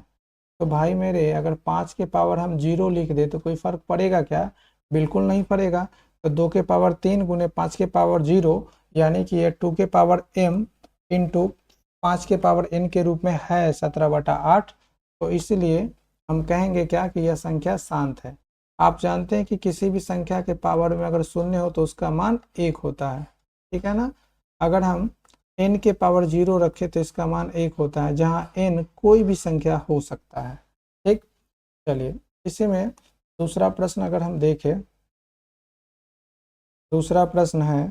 तो भाई मेरे, अगर 5 के पावर हम 0 लिख दे तो कोई फर्क पड़ेगा क्या? बिल्कुल नहीं पड़ेगा। तो 2 के पावर 3 गुने 5 के पावर 0, यानी कि ये 2 के पावर m इंटू 5 के पावर n के रूप में है 17/8। तो इसलिए हम कहेंगे क्या कि यह संख्या शांत है। आप जानते हैं कि किसी भी संख्या के पावर में अगर शून्य हो तो उसका मान 1 होता है। ठीक है ना। अगर हम n के पावर 0 रखें तो इसका मान 1 होता है, जहां n कोई भी संख्या हो सकता है। ठीक, चलिए इसी में दूसरा प्रश्न अगर हम देखें, दूसरा प्रश्न है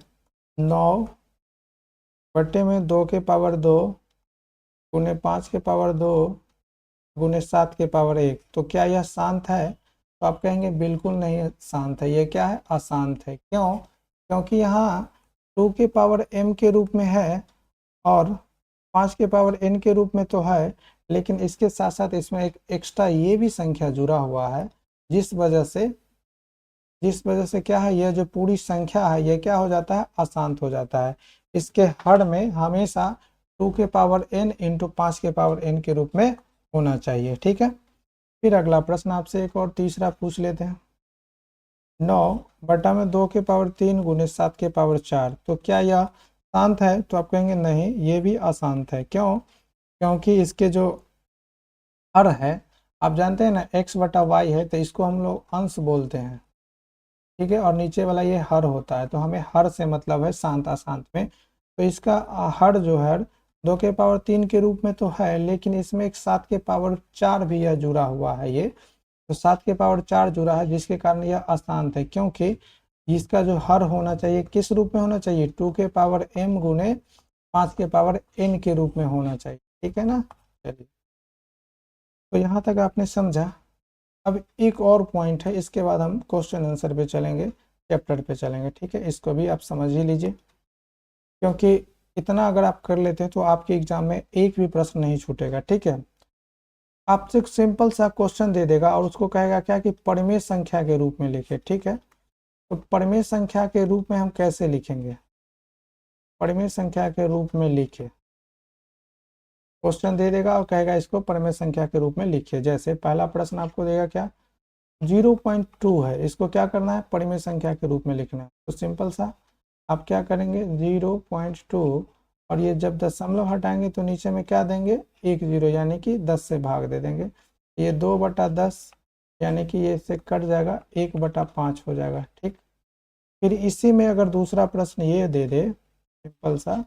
9/2 के पावर 2 गुने 5 के पावर 2 गुने 7 के पावर 1। तो क्या यह शांत है? तो आप कहेंगे बिल्कुल नहीं शांत है, ये क्या है? अशांत है। क्यों? क्योंकि यहाँ 2 के पावर m के रूप में है और 5 के पावर n के रूप में तो है, लेकिन इसके साथ साथ इसमें एक एक्स्ट्रा ये भी संख्या जुड़ा हुआ है, जिस वजह से क्या है, यह जो पूरी संख्या है यह क्या हो जाता है? अशांत हो जाता है। इसके हर में हमेशा 2 के पावर n इंटू 5 के पावर n के रूप में होना चाहिए। ठीक है, फिर अगला प्रश्न आपसे एक और तीसरा पूछ लेते हैं। 9/2 के पावर 3 गुने 7 के पावर 4, तो क्या यह शांत है? तो आप कहेंगे नहीं, ये भी अशांत है। क्यों? क्योंकि इसके जो हर है, आप जानते हैं ना x/y है, तो इसको हम लोग अंश बोलते हैं। ठीक है, और नीचे वाला ये हर होता है, तो हमें हर से मतलब है शांत अशांत में। तो इसका हर जो है 2 के पावर 3 के रूप में तो है, लेकिन इसमें एक 7 के पावर 4 भी यह जुड़ा हुआ है। ये तो 7 के पावर 4 जुड़ा है, जिसके कारण यह अशांत है, क्योंकि इसका जो हर होना चाहिए किस रूप में होना चाहिए? 2 के पावर m गुने 5 के पावर n के रूप में होना चाहिए। ठीक है ना। चलिए, तो यहाँ तक आपने समझा। अब एक और पॉइंट है, इसके बाद हम क्वेश्चन आंसर पे चलेंगे, चैप्टर पे चलेंगे। ठीक है, इसको भी आप समझ ही लीजिए, क्योंकि इतना अगर आप कर लेते हैं तो आपके एग्जाम में एक भी प्रश्न नहीं छूटेगा। ठीक है, आपसे एक सिंपल सा क्वेश्चन दे देगा और उसको कहेगा क्या कि परिमेय संख्या के रूप में लिखे। ठीक है, तो परिमेय संख्या के रूप में हम कैसे लिखेंगे? परिमेय संख्या के रूप में लिखे, क्वेश्चन दे देगा और कहेगा इसको परिमेय संख्या के रूप में लिखिए। जैसे पहला प्रश्न आपको देगा क्या? 0.2 है, इसको क्या करना है? परिमेय संख्या के रूप में लिखना है। तो सिंपल सा आप क्या करेंगे? 0.2, और ये जब दशमलव हटाएंगे तो नीचे में क्या देंगे? 1 0, यानी कि 10 से भाग दे देंगे। ये 2/10, यानी कि ये इससे कट जाएगा, 1/5 हो जाएगा। ठीक, फिर इसी में अगर दूसरा प्रश्न ये दे दे सिंपल सा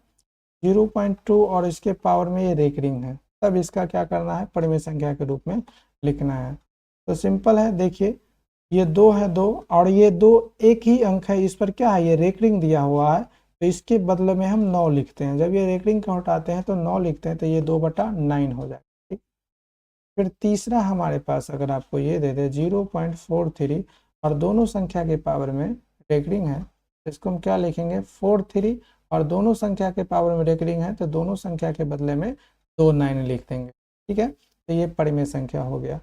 0.2 और इसके पावर में ये रेकरिंग है, तब इसका क्या करना है? परिमेय संख्या के रूप में लिखना है। तो सिंपल है, देखिए ये 2 है, 2 और ये 2 एक ही अंक है, इस पर क्या है? ये रेकरिंग दिया हुआ है, तो इसके बदले में हम 9 लिखते हैं। जब ये रेकरिंग को हटाते हैं तो 9 लिखते हैं, तो ये 2/9 हो जाएगा। ठीक, फिर तीसरा हमारे पास अगर आपको ये दे दे 0.43 और दोनों संख्या के पावर में रेकरिंग है, तो इसको हम क्या लिखेंगे? 43, और दोनों संख्या के पावर में रेकरिंग है तो दोनों संख्या के बदले में 2 9 लिख देंगे। ठीक है, तो ये परिमेय संख्या हो गया।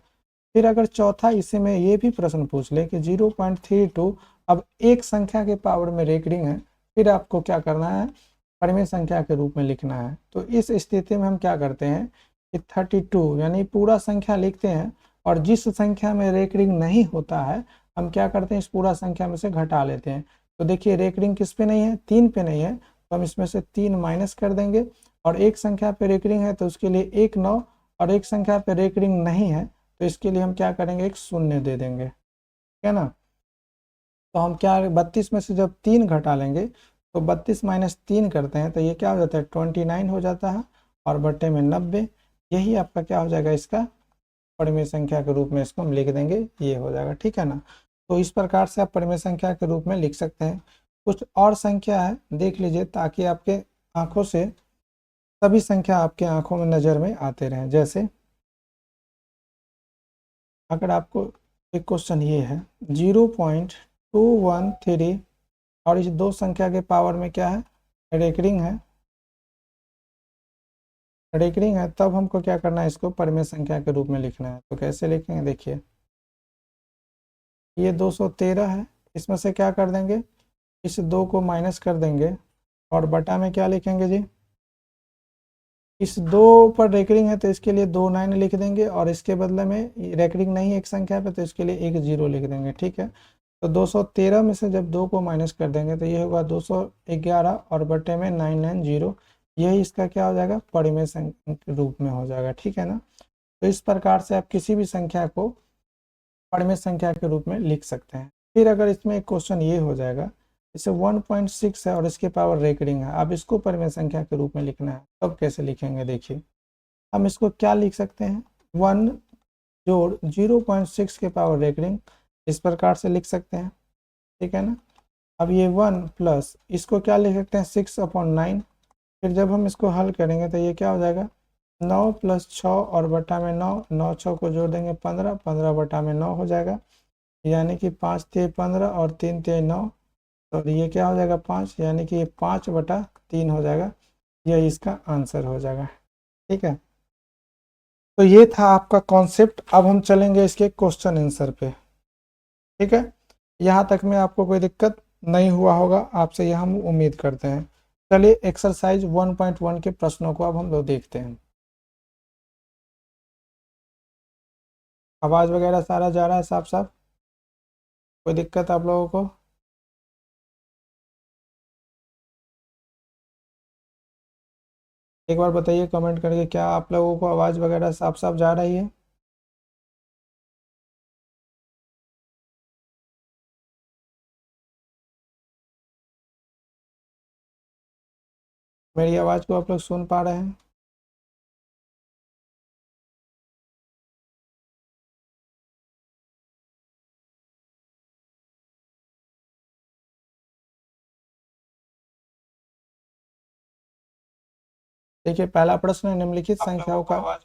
फिर अगर चौथा इसी में ये भी प्रश्न पूछ ले कि 0.32 अब एक संख्या के पावर में रेकरिंग है, फिर आपको क्या करना है, परिमेय संख्या के रूप में लिखना है। तो इस स्थिति में हम क्या करते हैं कि 32 यानी पूरा संख्या लिखते हैं, और जिस संख्या में रेकरिंग नहीं होता है हम क्या करते हैं, इस पूरा संख्या में से घटा लेते हैं। तो देखिए रेकरिंग किस पे नहीं है, 3 पे नहीं है, तो हम इसमें से 3 माइनस कर देंगे, और एक संख्या पे रेकरिंग है तो उसके लिए 1 9, और एक संख्या पे रेकरिंग नहीं है तो इसके लिए हम क्या करेंगे, एक शून्य दे देंगे, ठीक है ना। तो हम क्या 32 में से जब 3 घटा लेंगे तो 32 माइनस 3 करते हैं तो ये क्या हो जाता है 29 हो जाता है, और बट्टे में 90, यही आपका क्या हो जाएगा, इसका परिमेय संख्या के रूप में इसको हम लिख देंगे, ये हो जाएगा, ठीक है ना। तो इस प्रकार से आप परिमेय संख्या के रूप में लिख सकते हैं। कुछ और संख्या है देख लीजिए, ताकि आपके आंखों से सभी संख्या आपके आंखों में नज़र में आते रहें। जैसे अगर आपको एक क्वेश्चन ये है 0.213, और इस दो संख्या के पावर में क्या है, रेकरिंग है, रेकरिंग है, तब हमको क्या करना है, इसको परिमेय संख्या के रूप में लिखना है। तो कैसे लिखेंगे, देखिए ये 213 है, इसमें से क्या कर देंगे, इस 2 को माइनस कर देंगे, और बटा में क्या लिखेंगे जी, इस 2 पर रेकरिंग है तो इसके लिए 2 9 लिख देंगे, और इसके बदले में रेकरिंग नहीं है एक संख्या पे तो इसके लिए एक 0 लिख देंगे, ठीक है। तो 213 में से जब 2 को माइनस कर देंगे तो ये होगा 211, और बटे में 990, यही इसका क्या हो जाएगा, परिमेय संख्या के रूप में हो जाएगा, ठीक है ना। तो इस प्रकार से आप किसी भी संख्या को परिमेय संख्या के रूप में लिख सकते हैं। फिर अगर इसमें एक क्वेश्चन ये हो जाएगा, जैसे 1.6 है और इसके पावर रेकरिंग है, अब इसको परिमेय संख्या के रूप में लिखना है, तब कैसे लिखेंगे, देखिए हम इसको क्या लिख सकते हैं, 1 जोड़ 0.6 के पावर रेकरिंग, इस प्रकार से लिख सकते हैं, ठीक है ना। अब ये 1 प्लस इसको क्या लिख सकते हैं, 6/9, फिर जब हम इसको हल करेंगे तो ये क्या हो जाएगा, 9 प्लस 6 और बटा में 9, 9 6 को जोड़ देंगे 15, 15 बटा में 9 हो जाएगा, यानी कि 5 ते 15 और 3 ते 9, तो ये क्या हो जाएगा 5, यानी कि ये 5/3 हो जाएगा, यह इसका आंसर हो जाएगा, ठीक है। तो ये था आपका कॉन्सेप्ट। अब हम चलेंगे इसके क्वेश्चन आंसर पे, ठीक है। यहाँ तक में आपको कोई दिक्कत नहीं हुआ होगा, आपसे यह हम उम्मीद करते हैं। चलिए एक्सरसाइज 1.1 के प्रश्नों को अब हम लोग देखते हैं। आवाज़ वगैरह सारा जा रहा है साफ साफ, कोई दिक्कत आप लोगों को? एक बार बताइए कमेंट करके, क्या आप लोगों को आवाज़ वगैरह साफ साफ जा रही है? मेरी आवाज़ को आप लोग सुन पा रहे हैं? देखिए पहला प्रश्न है, निम्नलिखित संख्याओं का,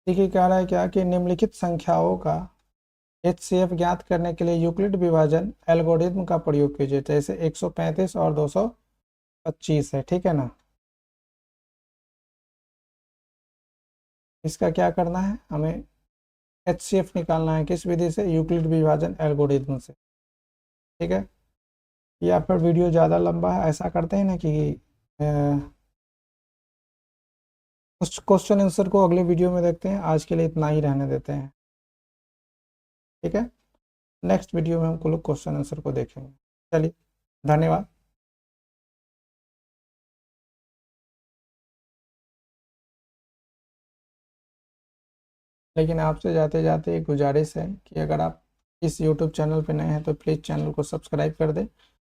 देखिए कह रहा है क्या कि निम्नलिखित संख्याओं का एचसीएफ ज्ञात करने के लिए यूक्लिड विभाजन एल्गोरिथम का प्रयोग कीजिए। जैसे 135 और 225 है, ठीक है ना। इसका क्या करना है, हमें एचसीएफ निकालना है, किस विधि से, यूक्लिड विभाजन एल्गोरिथम से, ठीक है। या फिर वीडियो ज़्यादा लंबा है, ऐसा करते हैं ना कि कुछ क्वेश्चन आंसर को अगले वीडियो में देखते हैं, आज के लिए इतना ही रहने देते हैं, ठीक है। नेक्स्ट वीडियो में हम लोग क्वेश्चन आंसर को देखेंगे। चलिए, धन्यवाद। लेकिन आपसे जाते जाते एक गुजारिश है कि अगर आप इस यूट्यूब चैनल पर नए हैं तो प्लीज़ चैनल को सब्सक्राइब कर दें,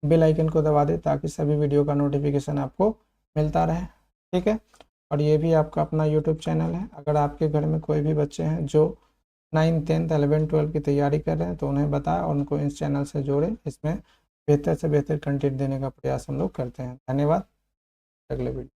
बेल आइकन को दबा दें, ताकि सभी वीडियो का नोटिफिकेशन आपको मिलता रहे, ठीक है। और ये भी आपका अपना यूट्यूब चैनल है, अगर आपके घर में कोई भी बच्चे हैं जो 9th 10th 11th 12th की तैयारी कर रहे हैं तो उन्हें बताएं और उनको इस चैनल से जोड़ें, इसमें बेहतर से बेहतर कंटेंट देने का प्रयास हम लोग करते हैं। धन्यवाद। अगले वीडियो।